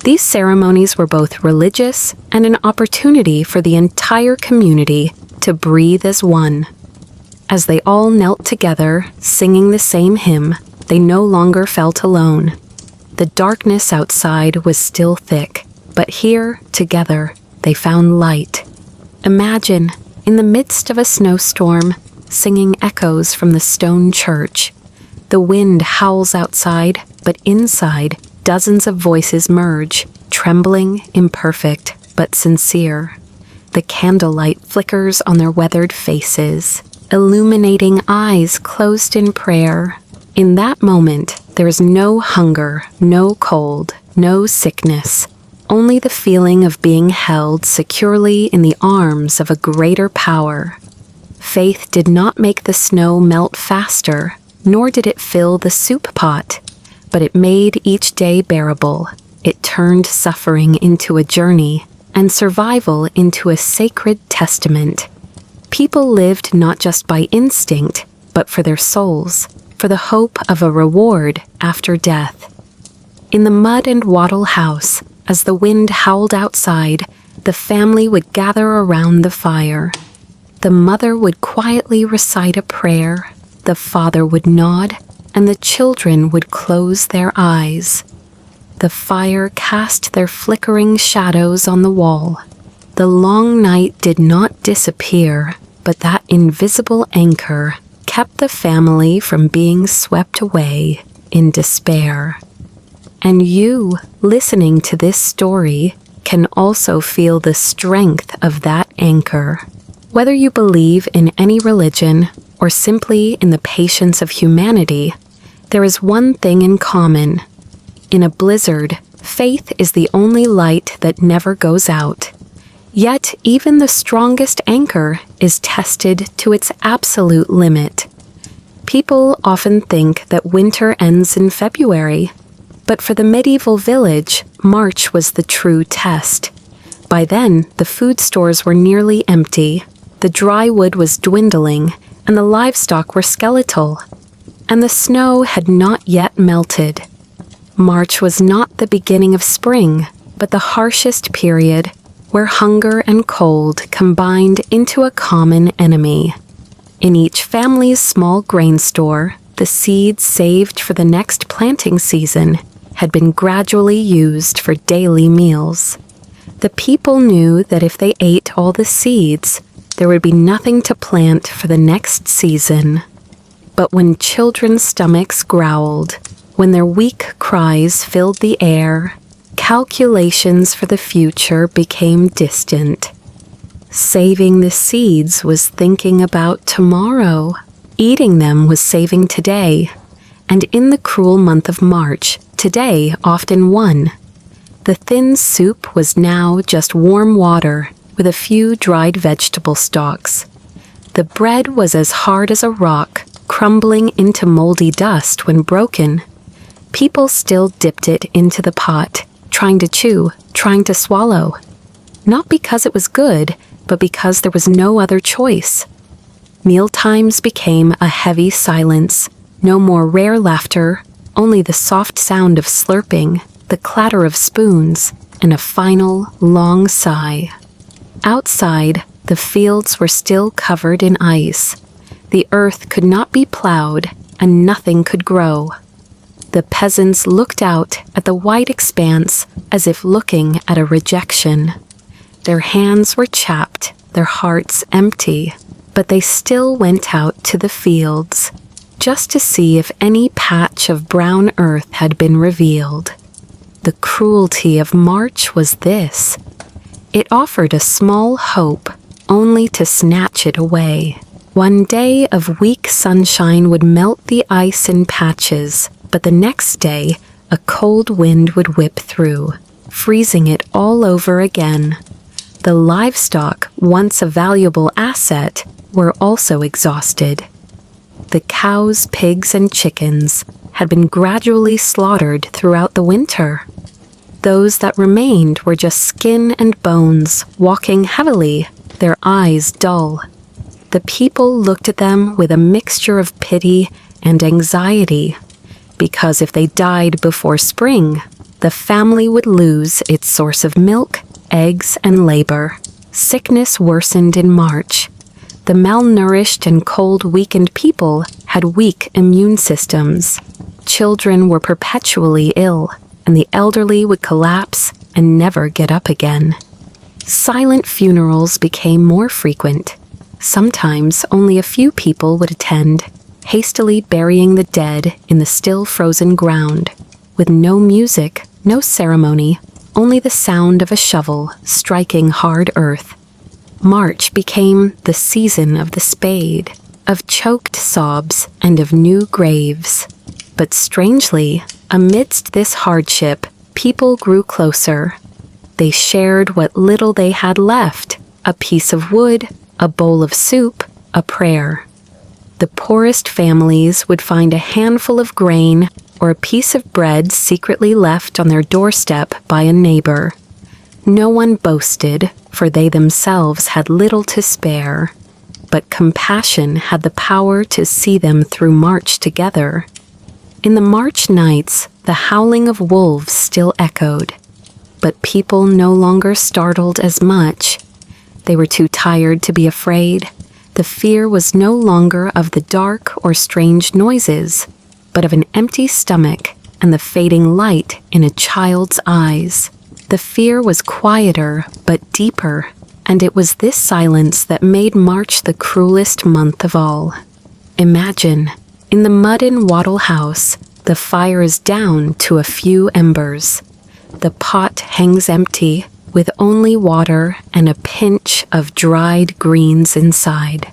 These ceremonies were both religious and an opportunity for the entire community to breathe as one. As they all knelt together, singing the same hymn, they no longer felt alone. The darkness outside was still thick, but here, together, they found light. Imagine, in the midst of a snowstorm, singing echoes from the stone church. The wind howls outside, but inside, dozens of voices merge, trembling, imperfect, but sincere. The candlelight flickers on their weathered faces, illuminating eyes closed in prayer. In that moment, there is no hunger, no cold, no sickness, only the feeling of being held securely in the arms of a greater power. Faith did not make the snow melt faster, nor did it fill the soup pot, but it made each day bearable. It turned suffering into a journey, and survival into a sacred testament. People lived not just by instinct, but for their souls, for the hope of a reward after death. In the mud and wattle house, as the wind howled outside, the family would gather around the fire. The mother would quietly recite a prayer, the father would nod, and the children would close their eyes. The fire cast their flickering shadows on the wall. The long night did not disappear, but that invisible anchor kept the family from being swept away in despair. And you, listening to this story, can also feel the strength of that anchor. Whether you believe in any religion or simply in the patience of humanity, there is one thing in common. In a blizzard, faith is the only light that never goes out. Yet even the strongest anchor is tested to its absolute limit. People often think that winter ends in February, but for the medieval village, March was the true test. By then, the food stores were nearly empty, the dry wood was dwindling, and the livestock were skeletal. And the snow had not yet melted. March was not the beginning of spring, but the harshest period, where hunger and cold combined into a common enemy. In each family's small grain store, the seeds saved for the next planting season had been gradually used for daily meals. The people knew that if they ate all the seeds, there would be nothing to plant for the next season. But when children's stomachs growled, when their weak cries filled the air, calculations for the future became distant. Saving the seeds was thinking about tomorrow. Eating them was saving today. And in the cruel month of March, today often won. The thin soup was now just warm water with a few dried vegetable stalks. The bread was as hard as a rock, crumbling into moldy dust when broken. People still dipped it into the pot, trying to chew, trying to swallow. Not because it was good, but because there was no other choice. Mealtimes became a heavy silence. No more rare laughter, only the soft sound of slurping, the clatter of spoons, and a final, long sigh. Outside, the fields were still covered in ice. The earth could not be plowed, and nothing could grow. The peasants looked out at the white expanse as if looking at a rejection. Their hands were chapped, their hearts empty, but they still went out to the fields, just to see if any patch of brown earth had been revealed. The cruelty of March was this. It offered a small hope, only to snatch it away. One day of weak sunshine would melt the ice in patches, but the next day a cold wind would whip through, freezing it all over again. The livestock, once a valuable asset, were also exhausted. The cows, pigs, and chickens had been gradually slaughtered throughout the winter. Those that remained were just skin and bones, walking heavily, their eyes dull. The people looked at them with a mixture of pity and anxiety, because if they died before spring, the family would lose its source of milk, eggs, and labor. Sickness worsened in March. The malnourished and cold-weakened people had weak immune systems. Children were perpetually ill, and the elderly would collapse and never get up again. Silent funerals became more frequent. Sometimes only a few people would attend, hastily burying the dead in the still frozen ground, with no music, no ceremony, only the sound of a shovel striking hard earth. March became the season of the spade, of choked sobs and of new graves. But strangely, amidst this hardship, people grew closer. They shared what little they had left, a piece of wood, a bowl of soup, a prayer. The poorest families would find a handful of grain or a piece of bread secretly left on their doorstep by a neighbor. No one boasted, for they themselves had little to spare, but compassion had the power to see them through March together. In the March nights, the howling of wolves still echoed, but people no longer startled as much. They were too tired to be afraid. The fear was no longer of the dark or strange noises, but of an empty stomach and the fading light in a child's eyes. The fear was quieter but deeper, and it was this silence that made March the cruelest month of all. Imagine, in the mud and wattle house, the fire is down to a few embers. The pot hangs empty, with only water and a pinch of dried greens inside.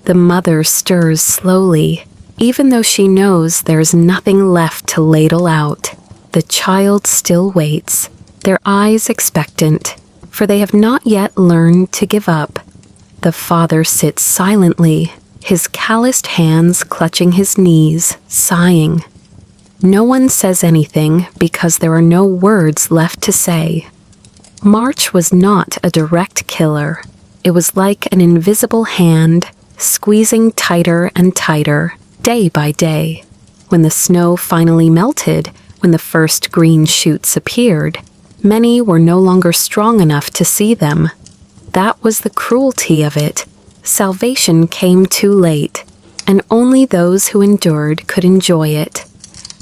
The mother stirs slowly, even though she knows there's nothing left to ladle out. The child still waits, their eyes expectant, for they have not yet learned to give up. The father sits silently, his calloused hands clutching his knees, sighing. No one says anything because there are no words left to say. March was not a direct killer. It was like an invisible hand, squeezing tighter and tighter, day by day. When the snow finally melted, when the first green shoots appeared, many were no longer strong enough to see them. That was the cruelty of it. Salvation came too late, and only those who endured could enjoy it.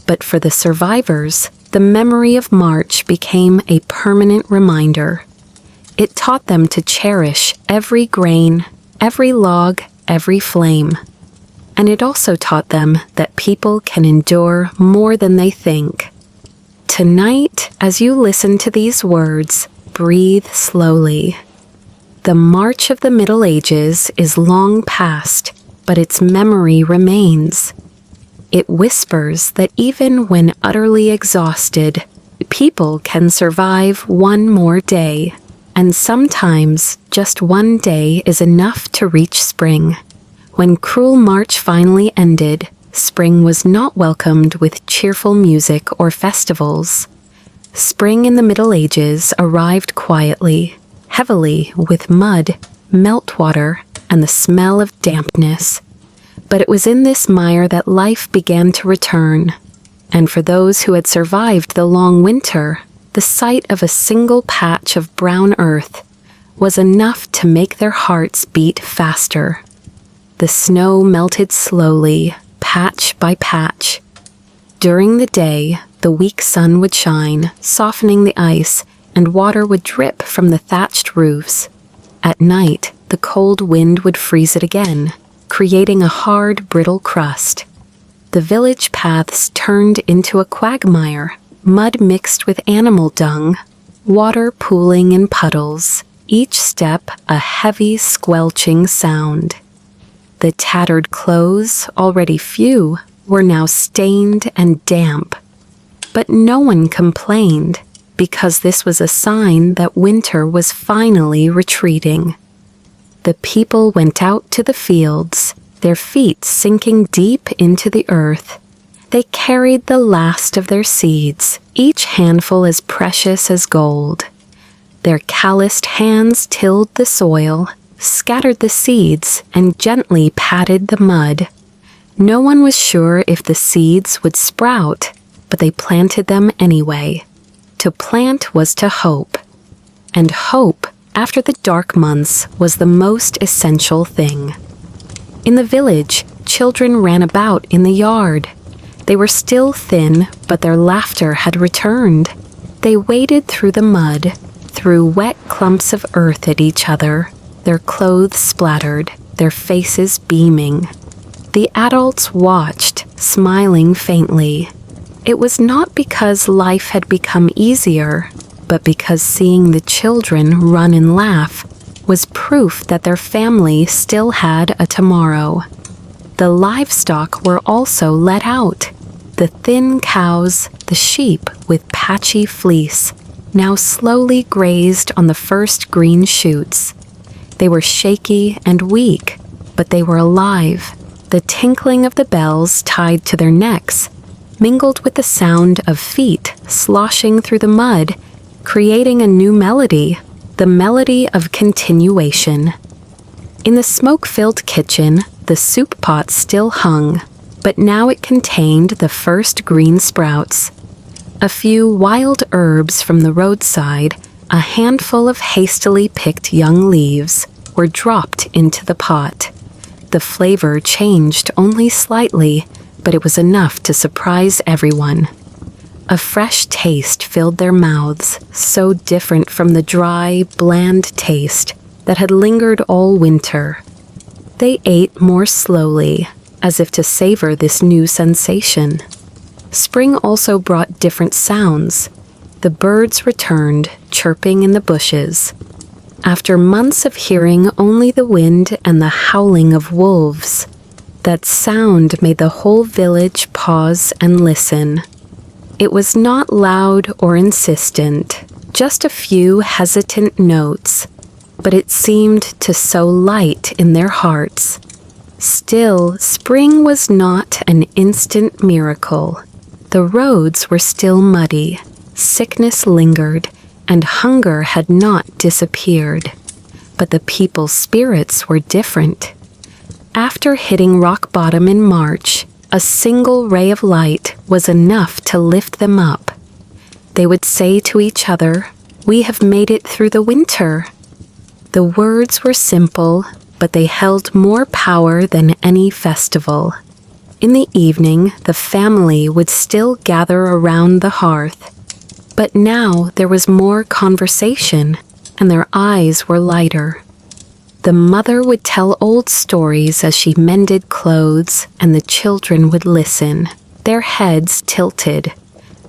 But for the survivors, the memory of March became a permanent reminder. It taught them to cherish every grain, every log, every flame. And it also taught them that people can endure more than they think. Tonight, as you listen to these words, breathe slowly. The March of the Middle Ages is long past, but its memory remains. It whispers that even when utterly exhausted, people can survive one more day, and sometimes just one day is enough to reach spring. When cruel March finally ended, spring was not welcomed with cheerful music or festivals. Spring in the Middle Ages arrived quietly, heavily with mud, meltwater, and the smell of dampness. But it was in this mire that life began to return, and for those who had survived the long winter, the sight of a single patch of brown earth was enough to make their hearts beat faster. The snow melted slowly, patch by patch. During the day, the weak sun would shine, softening the ice, and water would drip from the thatched roofs. At night, the cold wind would freeze it again, creating a hard, brittle crust. The village paths turned into a quagmire, mud mixed with animal dung, water pooling in puddles, each step a heavy, squelching sound. The tattered clothes, already few, were now stained and damp. But no one complained, because this was a sign that winter was finally retreating. The people went out to the fields, their feet sinking deep into the earth. They carried the last of their seeds, each handful as precious as gold. Their calloused hands tilled the soil, scattered the seeds, and gently patted the mud. No one was sure if the seeds would sprout, but they planted them anyway. To plant was to hope, and hope, after the dark months, was the most essential thing. In the village, children ran about in the yard. They were still thin, but their laughter had returned. They waded through the mud, threw wet clumps of earth at each other, their clothes splattered, their faces beaming. The adults watched, smiling faintly. It was not because life had become easier, but because seeing the children run and laugh was proof that their family still had a tomorrow. The livestock were also let out. The thin cows, the sheep with patchy fleece, now slowly grazed on the first green shoots. They were shaky and weak, but they were alive. The tinkling of the bells tied to their necks mingled with the sound of feet sloshing through the mud, creating a new melody, the melody of continuation. In the smoke-filled kitchen, the soup pot still hung, but now it contained the first green sprouts. A few wild herbs from the roadside, a handful of hastily picked young leaves, were dropped into the pot. The flavor changed only slightly, but it was enough to surprise everyone. A fresh taste filled their mouths, so different from the dry, bland taste that had lingered all winter. They ate more slowly, as if to savor this new sensation. Spring also brought different sounds. The birds returned, chirping in the bushes. After months of hearing only the wind and the howling of wolves, that sound made the whole village pause and listen. It was not loud or insistent, just a few hesitant notes, but it seemed to sow light in their hearts. Still, spring was not an instant miracle. The roads were still muddy, sickness lingered, and hunger had not disappeared. But the people's spirits were different. After hitting rock bottom in March, a single ray of light was enough to lift them up. They would say to each other, "We have made it through the winter." The words were simple, but they held more power than any festival. In the evening, the family would still gather around the hearth. But now there was more conversation, and their eyes were lighter. The mother would tell old stories as she mended clothes, and the children would listen, their heads tilted.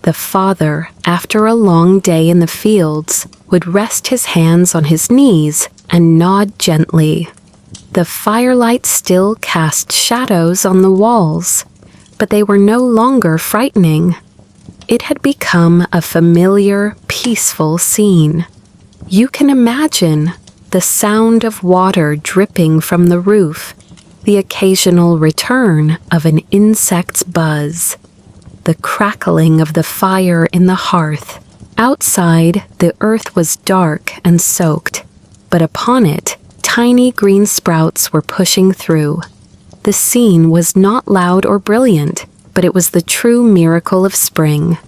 The father, after a long day in the fields, would rest his hands on his knees and nod gently. The firelight still cast shadows on the walls, but they were no longer frightening. It had become a familiar, peaceful scene. You can imagine the sound of water dripping from the roof, the occasional return of an insect's buzz, the crackling of the fire in the hearth. Outside, the earth was dark and soaked, but upon it, tiny green sprouts were pushing through. The scene was not loud or brilliant, but it was the true miracle of spring.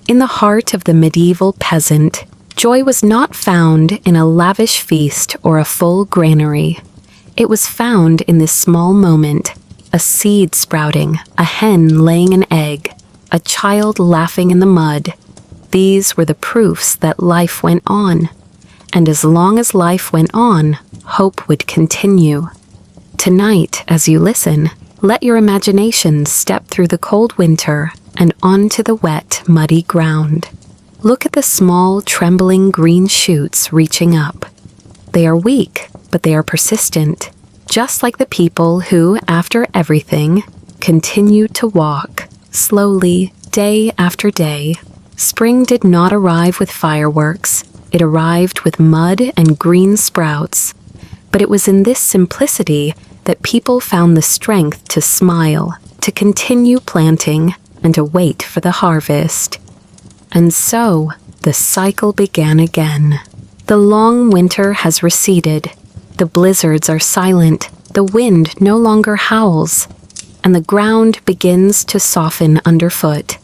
In the heart of the medieval peasant, joy was not found in a lavish feast or a full granary. It was found in this small moment, a seed sprouting, a hen laying an egg, a child laughing in the mud. These were the proofs that life went on. And as long as life went on, hope would continue. Tonight, as you listen, let your imagination step through the cold winter and onto the wet, muddy ground. Look at the small, trembling green shoots reaching up. They are weak, but they are persistent, just like the people who, after everything, continue to walk, slowly, day after day. Spring did not arrive with fireworks. It arrived with mud and green sprouts. But it was in this simplicity that people found the strength to smile, to continue planting, and to wait for the harvest. And so, the cycle began again. The long winter has receded. The blizzards are silent. The wind no longer howls. And the ground begins to soften underfoot.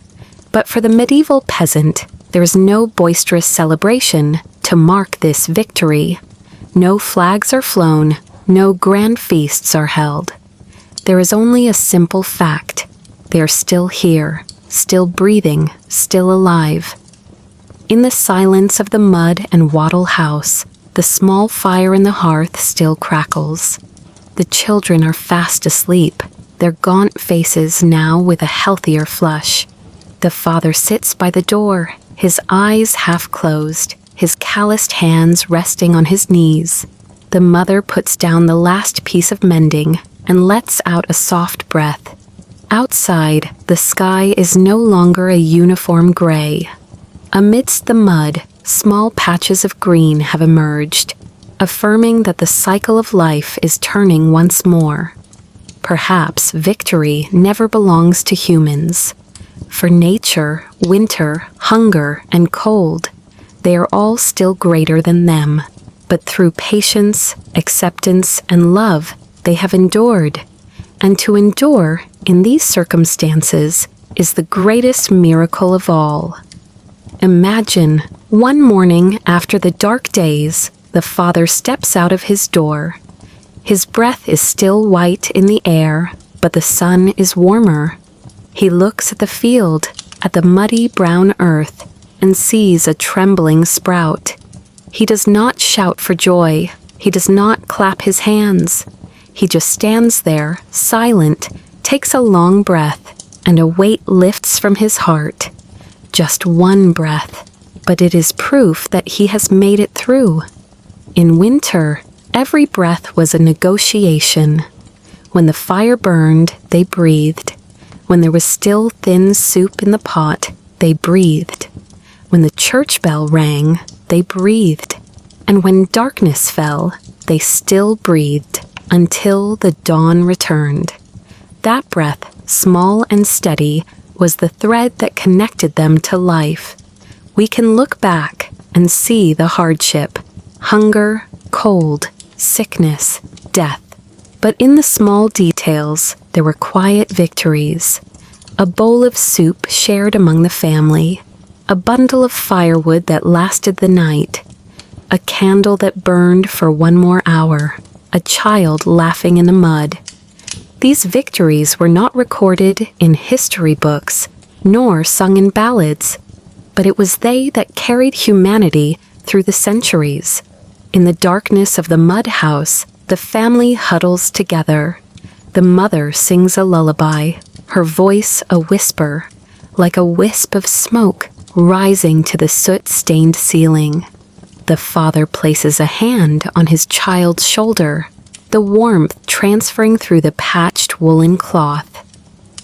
But for the medieval peasant, there is no boisterous celebration to mark this victory. No flags are flown, no grand feasts are held. There is only a simple fact. They are still here, still breathing, still alive. In the silence of the mud and wattle house, the small fire in the hearth still crackles. The children are fast asleep. their gaunt faces now with a healthier flush. The father sits by the door, his eyes half closed, his calloused hands resting on his knees. The mother puts down the last piece of mending and lets out a soft breath. Outside, the sky is no longer a uniform gray. Amidst the mud, small patches of green have emerged, affirming that the cycle of life is turning once more. Perhaps victory never belongs to humans. For nature, winter, hunger, and cold, they are all still greater than them. But through patience, acceptance, and love, they have endured. And to endure, in these circumstances, is the greatest miracle of all. Imagine, one morning after the dark days, the father steps out of his door. His breath is still white in the air, but the sun is warmer. He looks at the field, at the muddy brown earth, and sees a trembling sprout. He does not shout for joy. He does not clap his hands. He just stands there, silent, takes a long breath, and a weight lifts from his heart. Just one breath, but it is proof that he has made it through. In winter, every breath was a negotiation. When the fire burned, they breathed. When there was still thin soup in the pot, they breathed. When the church bell rang, they breathed. And when darkness fell, they still breathed until the dawn returned. That breath, small and steady, was the thread that connected them to life. We can look back and see the hardship, hunger, cold, sickness, death. But in the small details, there were quiet victories. A bowl of soup shared among the family, a bundle of firewood that lasted the night, a candle that burned for one more hour, a child laughing in the mud. These victories were not recorded in history books, nor sung in ballads, but it was they that carried humanity through the centuries. In the darkness of the mud house, the family huddles together. The mother sings a lullaby, her voice a whisper, like a wisp of smoke rising to the soot-stained ceiling. The father places a hand on his child's shoulder, the warmth transferring through the patched woolen cloth.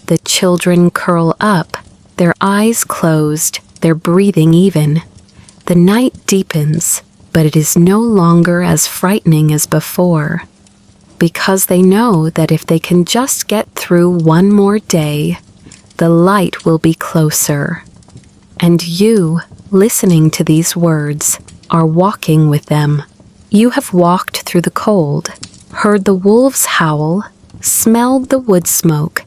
The children curl up, their eyes closed, their breathing even. The night deepens, but it is no longer as frightening as before, because they know that if they can just get through one more day, the light will be closer. And you, listening to these words, are walking with them. You have walked through the cold, heard the wolves howl, smelled the wood smoke,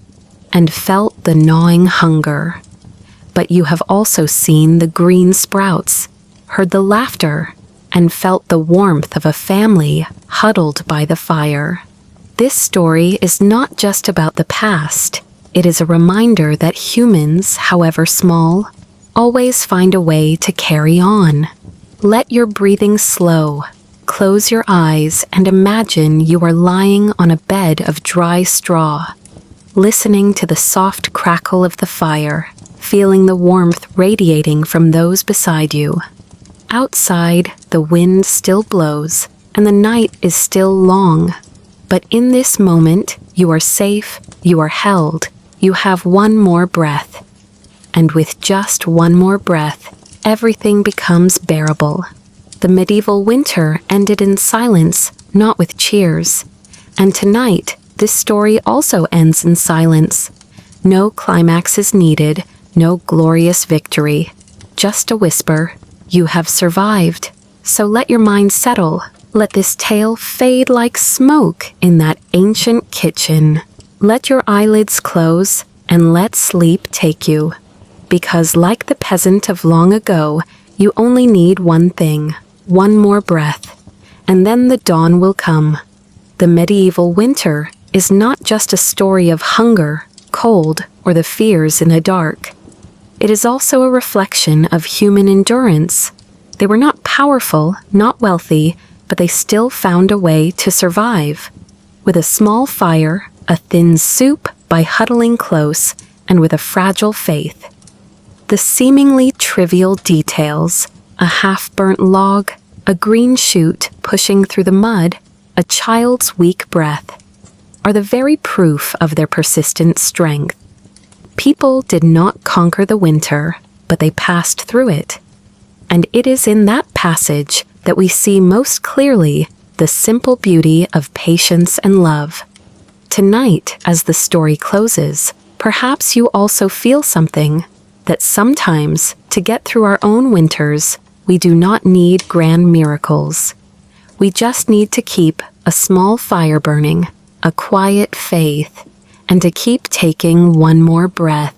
and felt the gnawing hunger. But you have also seen the green sprouts, heard the laughter, and felt the warmth of a family huddled by the fire. This story is not just about the past. It is a reminder that humans, however small, always find a way to carry on. Let your breathing slow. Close your eyes and imagine you are lying on a bed of dry straw, listening to the soft crackle of the fire, feeling the warmth radiating from those beside you. Outside, the wind still blows, and the night is still long. But in this moment, you are safe, you are held, you have one more breath. And with just one more breath, everything becomes bearable. The medieval winter ended in silence, not with cheers. And tonight, this story also ends in silence. No climax is needed, no glorious victory. Just a whisper, you have survived. So let your mind settle. Let this tale fade like smoke in that ancient kitchen. Let your eyelids close and let sleep take you. Because like the peasant of long ago, you only need one thing, one more breath, and then the dawn will come. The medieval winter is not just a story of hunger, cold, or the fears in the dark. It is also a reflection of human endurance. They were not powerful, not wealthy, but they still found a way to survive. With a small fire, a thin soup, by huddling close and with a fragile faith. The seemingly trivial details, a half-burnt log, a green shoot pushing through the mud, a child's weak breath, are the very proof of their persistent strength. People did not conquer the winter, but they passed through it. And it is in that passage that we see most clearly the simple beauty of patience and love. Tonight, as the story closes, perhaps you also feel something, that sometimes, to get through our own winters, we do not need grand miracles. We just need to keep a small fire burning, a quiet faith, and to keep taking one more breath